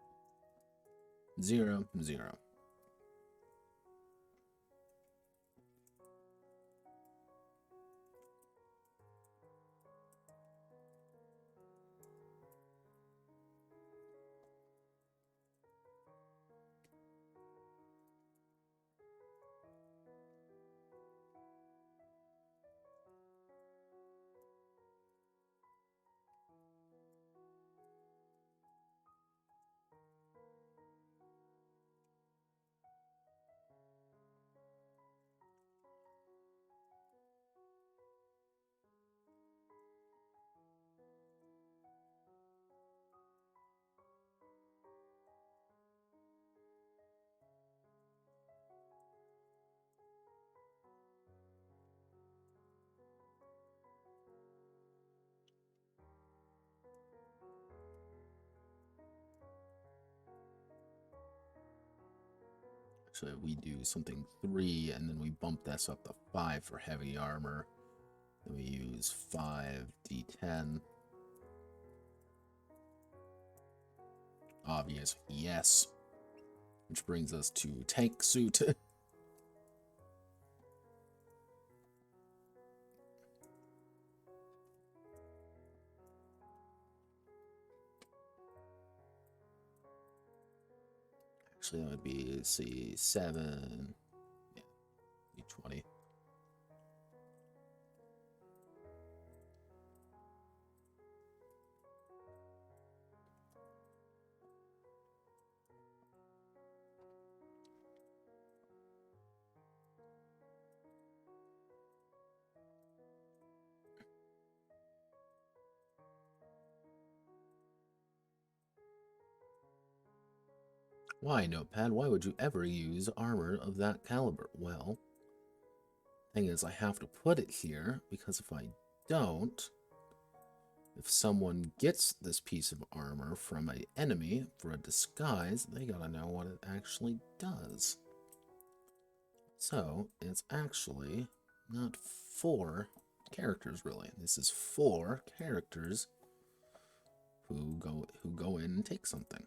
0, 0. actually, we do something 3, and then we bump this up to 5 for heavy armor. Then we use 5d10. Obvious, yes. Which brings us to tank suit. Actually, that would be, let's see, 7, yeah, 20. Why, Notepad? Why would you ever use armor of that caliber? Well, thing is, I have to put it here, because if I don't, if someone gets this piece of armor from an enemy for a disguise, they gotta know what it actually does. So, it's actually not 4 characters, really. This is 4 characters who go in and take something.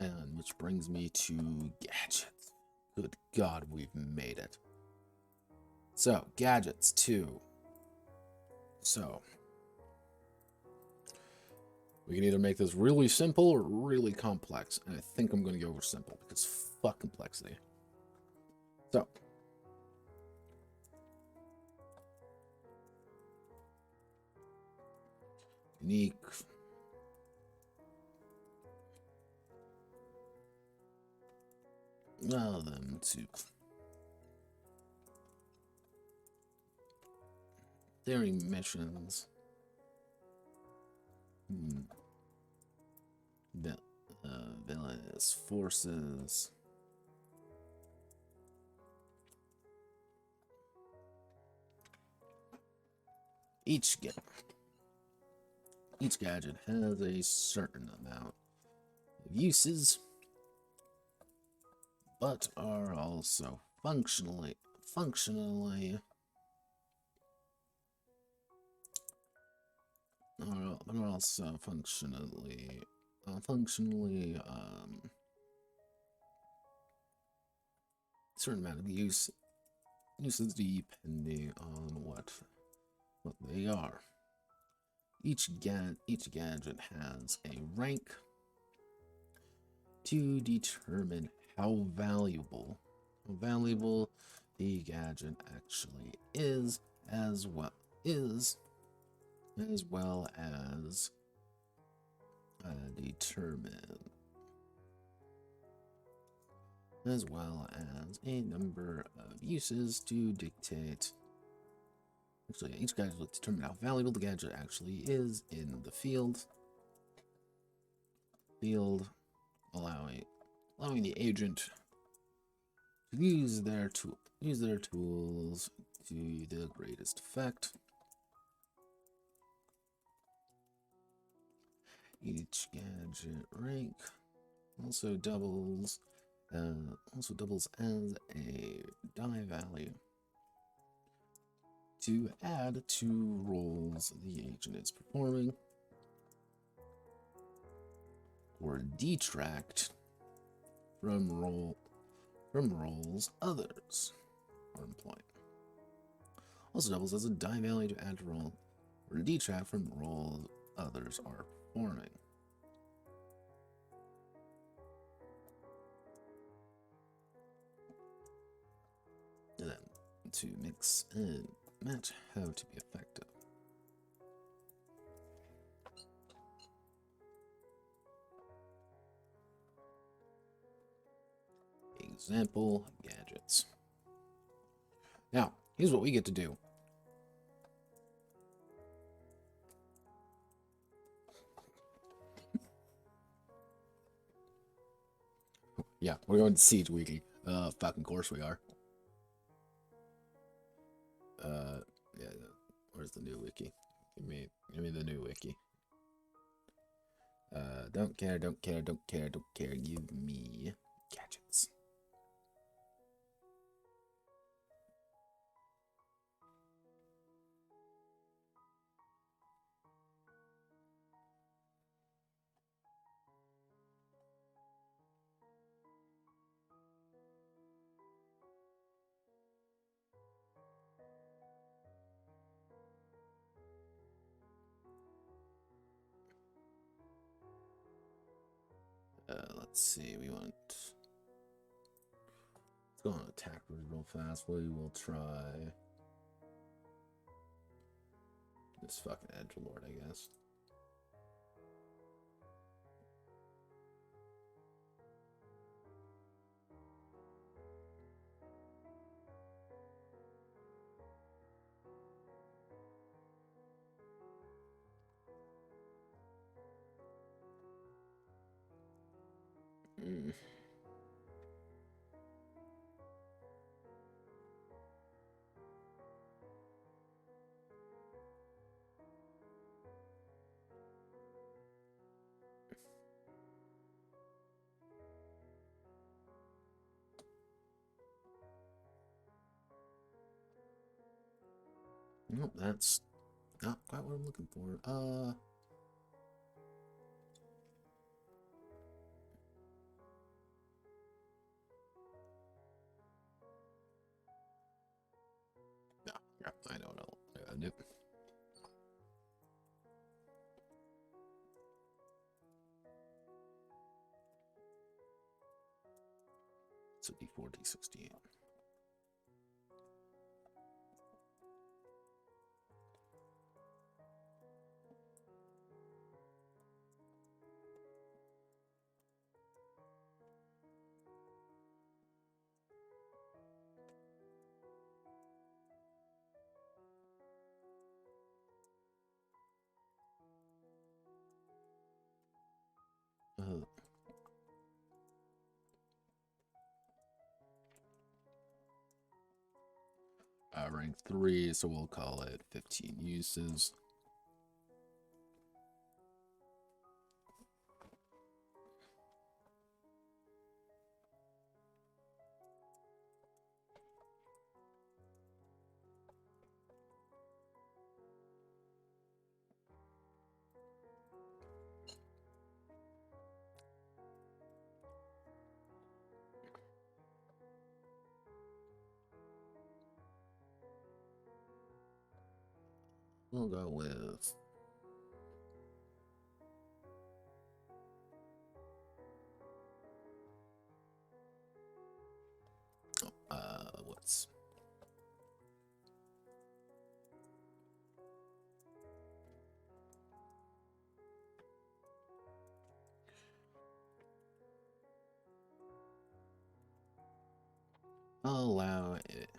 And which brings me to gadgets. Good God, we've made it. So, gadgets 2. So, we can either make this really simple or really complex. And I think I'm going to go with simple because fuck complexity. So, unique. Well, them two. Daring missions. Villainous forces. Each gadget has a certain amount of uses, but are also functionally certain amount of uses depending on what they are. Each gadget has a rank to determine how valuable the gadget actually is, as well as a number of uses to dictate. Actually, each gadget will determine how valuable the gadget actually is in the field. Allowing the agent to use their tools to the greatest effect. Each gadget rank also doubles as a die value to add to roles the agent is performing, or detract from roles others are employing. Also doubles as a die value to add to roll or detract from roles others are performing. And then to mix and match how to be effective. Example gadgets. Now, here's what we get to do. Yeah, we're going to Siege Wiki. Fucking course we are. Where's the new wiki? Give me the new wiki. Don't care, don't care, don't care, don't care. Give me gadgets. Let's see, we want... Let's go on attack real fast. We will try... this fucking edgelord, I guess. Nope, that's not quite what I'm looking for. No, yeah, I know what I'll do. So D4, D16. Rank 3, so we'll call it 15 uses. We'll go with what's allow it.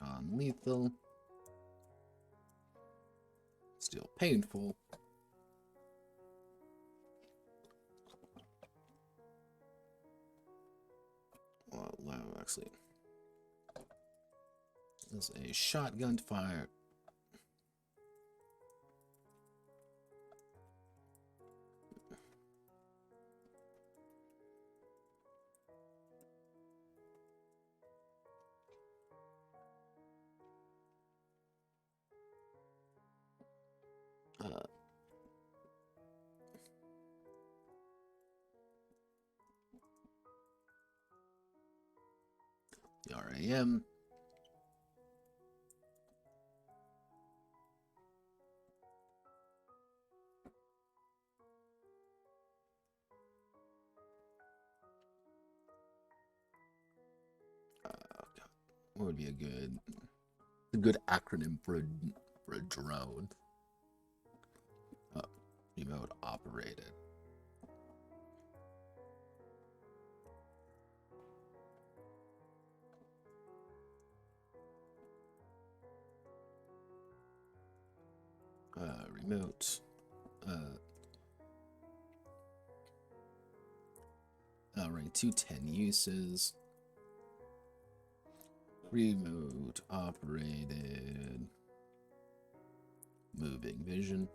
Non-lethal. Still painful. Well, actually, there's a shotgun fire. The RAM. What would be a good acronym for a drone? Remote operated. Remote. Rank 2, 10 uses. remote operated moving vision.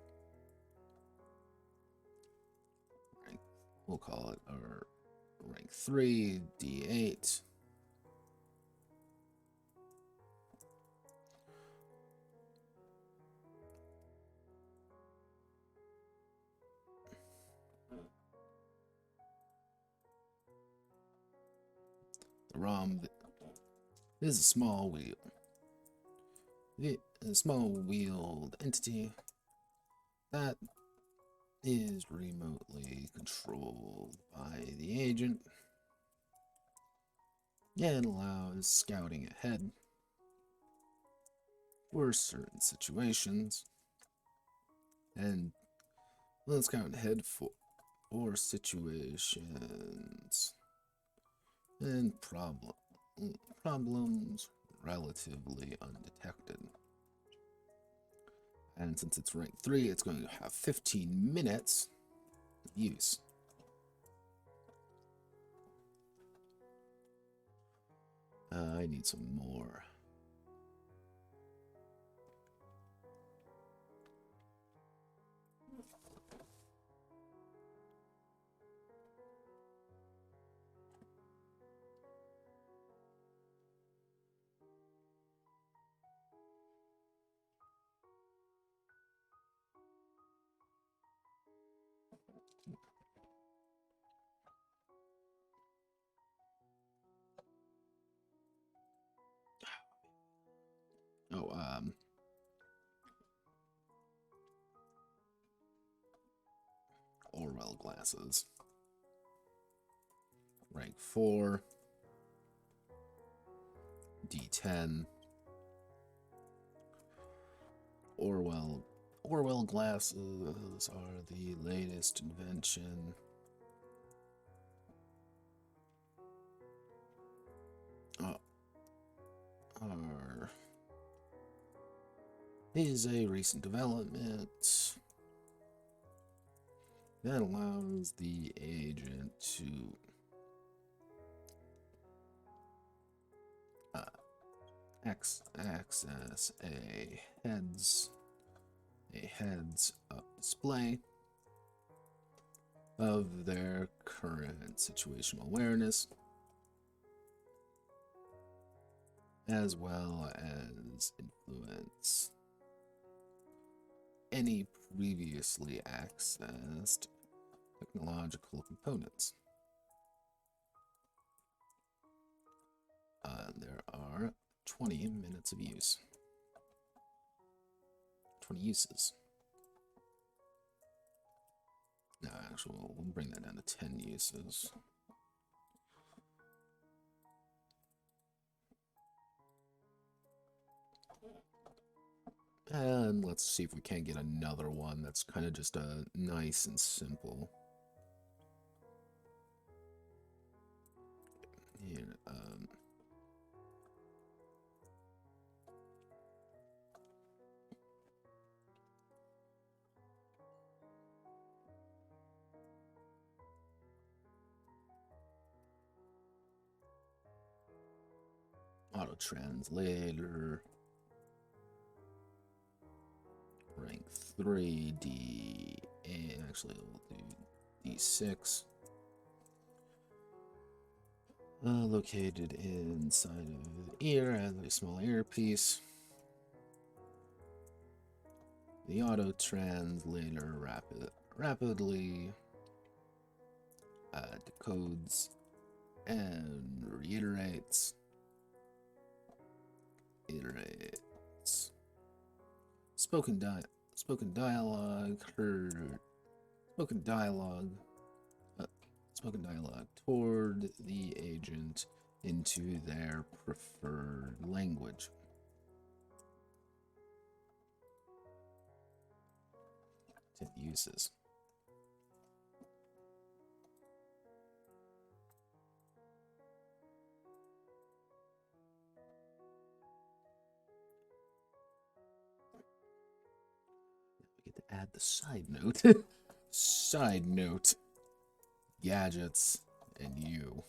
We'll call it our rank 3, D8. The ROM is a small wheel. A small wheeled entity that is remotely controlled by the agent and allows scouting ahead for certain situations, and will scout ahead for situations and problems relatively undetected. And since it's rank 3, it's going to have 15 minutes of use. I need some more. Oh, Orwell glasses. Rank 4. D10. Orwell glasses are the latest invention. Is a recent development that allows the agent to access a heads-up display of their current situational awareness, as well as influence any previously accessed technological components. There are 20 minutes of use. 20 uses. No, actually, we'll bring that down to 10 uses. And let's see if we can't get another one that's kind of just nice and simple. Here, auto translator. Rank 3, D8, actually we'll do D6. Located inside of the ear as a small earpiece. The auto translator rapidly decodes and reiterates. Spoken dialogue toward the agent into their preferred language. Uses. We get to add the side note. Side note. Gadgets and you.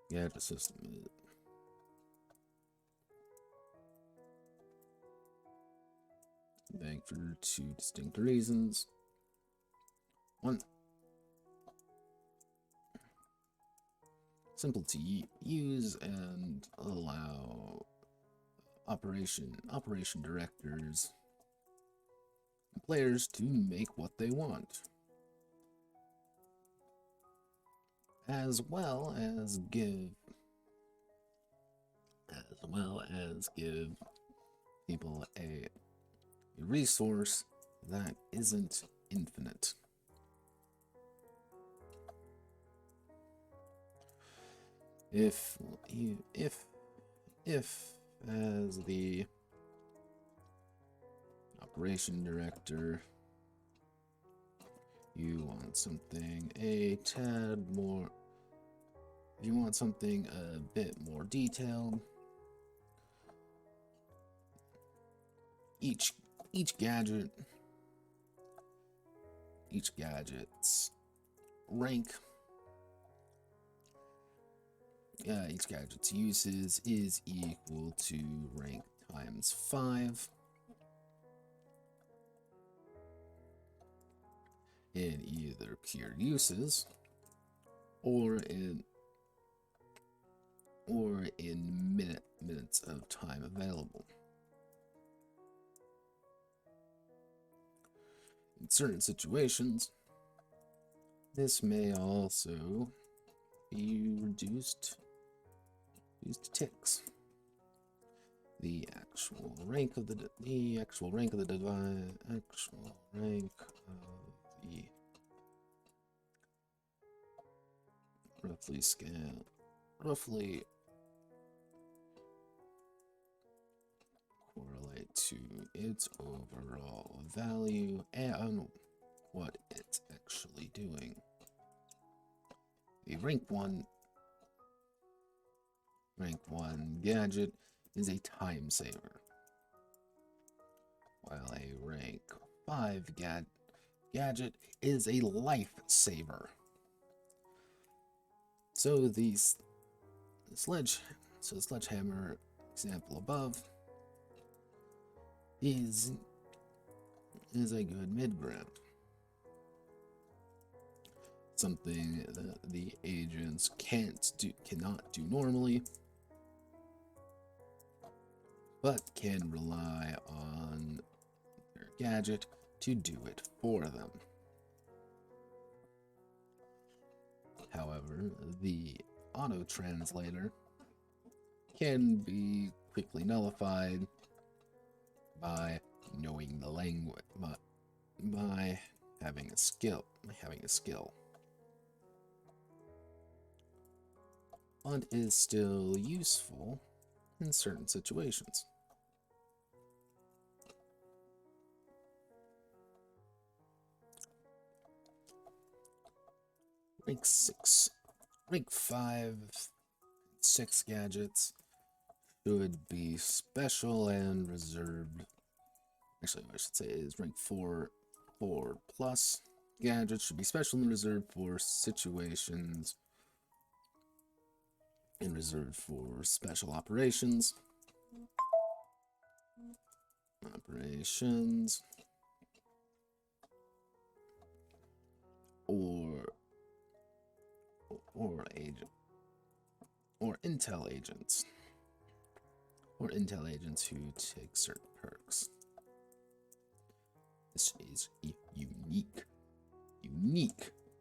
Gadget system. Bank for two distinct reasons. One, simple to use and allow operation directors and players to make what they want, as well as give people a resource that isn't infinite. If as the operation director you want something a tad more, you want something a bit more detailed, each gadget's rank, each gadget's uses is equal to rank times 5 in either pure uses or in minutes of time available. In certain situations, this may also be reduced to ticks. The actual rank of the roughly correlate to its overall value and what it's actually doing. A rank 1 gadget is a time saver, while a rank 5 gadget is a life saver. So the sledgehammer example above is a good mid-ground. Something that the agents cannot do normally, but can rely on their gadget to do it for them. However, the auto-translator can be quickly nullified by knowing the language, by having a skill, but is still useful in certain situations. Rank 5, 6 gadgets should be special and reserved. Actually, what I should say is rank 4 plus gadgets should be special and reserved for situations and reserved for special operations. Or intel agents who take certain perks. This is a unique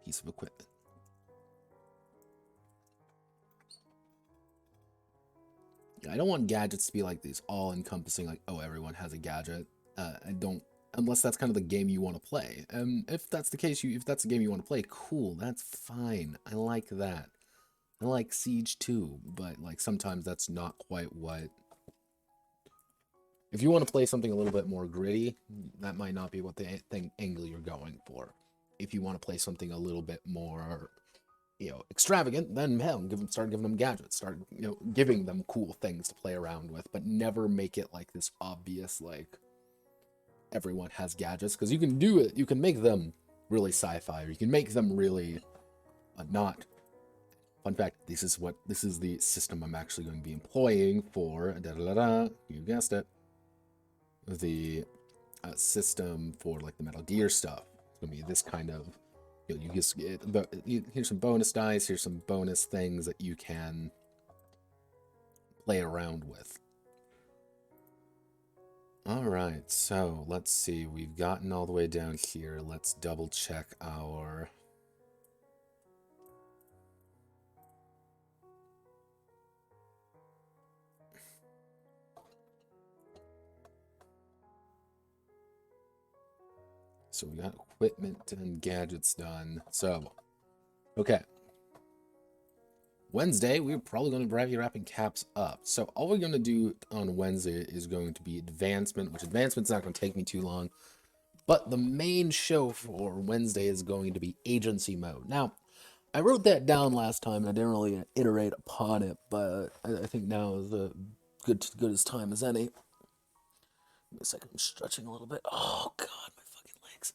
piece of equipment. I don't want gadgets to be like these all-encompassing, like, oh, everyone has a gadget. I don't, unless that's kind of the game you want to play. If that's the case, if that's the game you want to play, cool, that's fine. I like that. I like Siege too, but like sometimes that's not quite what. If you want to play something a little bit more gritty, that might not be what the angle you're going for. If you want to play something a little bit more, extravagant, then hell, start giving them gadgets, start, giving them cool things to play around with, but never make it like this obvious, like, everyone has gadgets, because you can do it, you can make them really sci-fi, or you can make them really not Fun fact, this is the system I'm actually going to be employing for, you guessed it, the system for like the Metal Gear stuff. It's going to be this kind of, you just get, here's some bonus dice, here's some bonus things that you can play around with. Alright, so let's see, we've gotten all the way down here. Let's double check our... So we got equipment and gadgets done. So, okay. Wednesday, we're probably going to be wrapping caps up. So all we're going to do on Wednesday is going to be advancement, which advancement's not going to take me too long. But the main show for Wednesday is going to be agency mode. Now, I wrote that down last time, and I didn't really iterate upon it, but I think now is a good as time as any. Give me a second, I'm stretching a little bit. Oh, God, my fucking legs.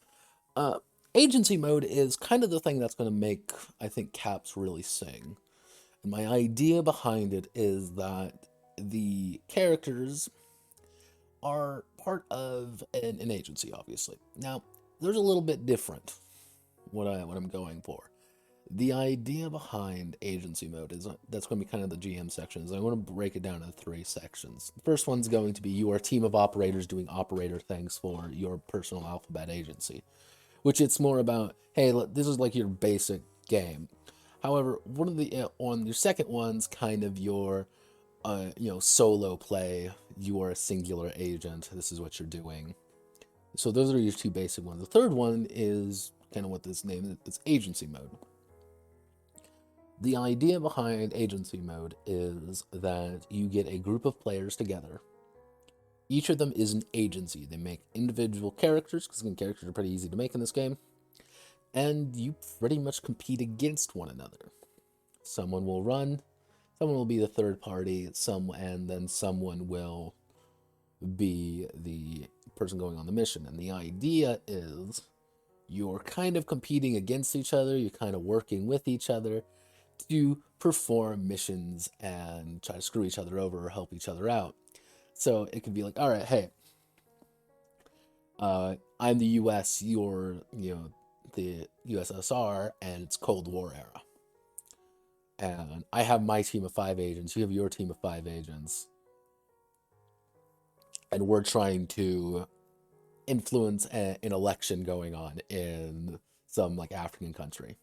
Agency mode is kind of the thing that's going to make, I think, caps really sing. And my idea behind it is that the characters are part of an agency, obviously. Now, there's a little bit different what I'm going for. The idea behind agency mode is that's going to be kind of the GM sections. I want to break it down into 3 sections. The first one's going to be you are a team of operators doing operator things for your personal alphabet agency, which it's more about, hey, look, this is like your basic game. However, one of the on your second one's kind of your solo play. You are a singular agent. This is what you're doing. So those are your 2 basic ones. The third one is kind of what this name is. It's agency mode. The idea behind agency mode is that you get a group of players together. Each of them is an agency. They make individual characters, because characters are pretty easy to make in this game. And you pretty much compete against one another. Someone will run, someone will be the third party, and then someone will be the person going on the mission. And the idea is you're kind of competing against each other, you're kind of working with each other to perform missions and try to screw each other over or help each other out. So it could be like, all right, hey, I'm the US, you're, the USSR, and it's Cold War era. And I have my team of 5 agents, you have your team of 5 agents. And we're trying to influence an election going on in some like African country.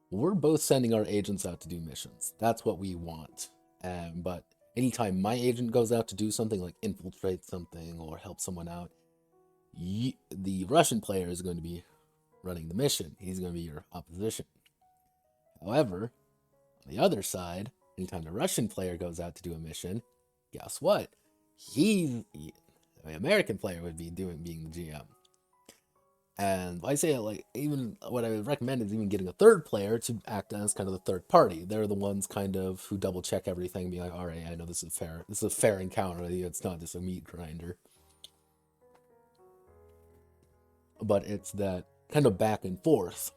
We're both sending our agents out to do missions. That's what we want. But anytime my agent goes out to do something like infiltrate something or help someone out, the Russian player is going to be running the mission. He's going to be your opposition. However, on the other side, anytime the Russian player goes out to do a mission, guess what? The American player would be being the GM. And I say, like, even what I would recommend is even getting a third player to act as kind of the third party. They're the ones kind of who double check everything and be like, all right, I know this is fair. This is a fair encounter. It's not just a meat grinder. But it's that kind of back and forth.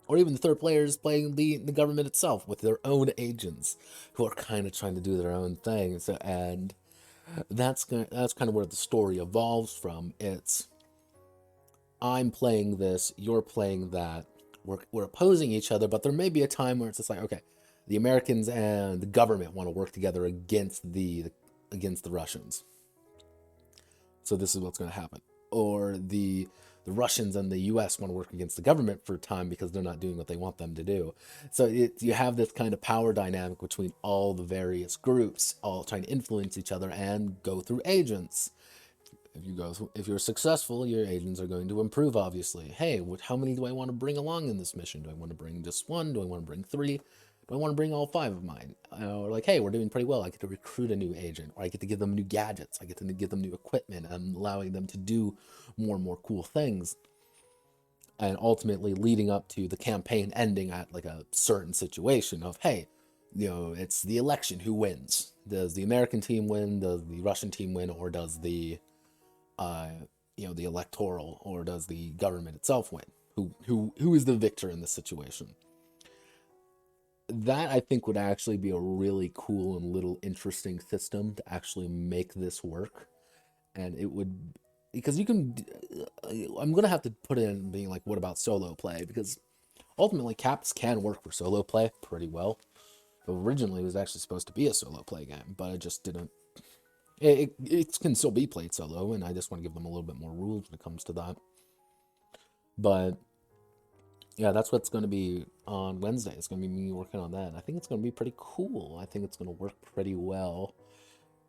Or even the third player is playing the government itself with their own agents who are kind of trying to do their own thing. So, and that's kind of where the story evolves from. It's I'm playing this, you're playing that. We're opposing each other, but there may be a time where it's just like, okay, the Americans and the government want to work together against the Russians. So this is what's going to happen. Or the Russians and the U.S. want to work against the government for a time because they're not doing what they want them to do. So you have this kind of power dynamic between all the various groups, all trying to influence each other and go through agents. If you're successful, your agents are going to improve, obviously. Hey, how many do I want to bring along in this mission? Do I want to bring just 1? Do I want to bring 3? Do I want to bring all 5 of mine? Or like, hey, we're doing pretty well. I get to recruit a new agent, or I get to give them new gadgets. I get to give them new equipment. I'm allowing them to do more and more cool things. And ultimately leading up to the campaign ending at like a certain situation of, hey, it's the election. Who wins? Does the American team win? Does the Russian team win? Or does the the electoral, or does the government itself win? Who is the victor in this situation? that I think would actually be a really cool and little interesting system to actually make this work. And it would, because you can, I'm gonna have to put in being like, what about solo play? Because ultimately, caps can work for solo play pretty well. Originally, it was actually supposed to be a solo play game, but it just didn't. It can still be played solo, and I just want to give them a little bit more rules when it comes to that. But yeah, that's what's going to be on Wednesday. It's going to be me working on that. I think it's going to be pretty cool. I think it's going to work pretty well.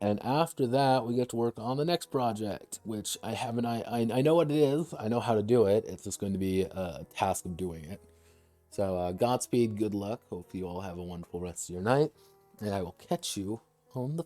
And after that, we get to work on the next project, which I haven't. I know what it is. I know how to do it. It's just going to be a task of doing it. So Godspeed, good luck. Hope you all have a wonderful rest of your night, and I will catch you on the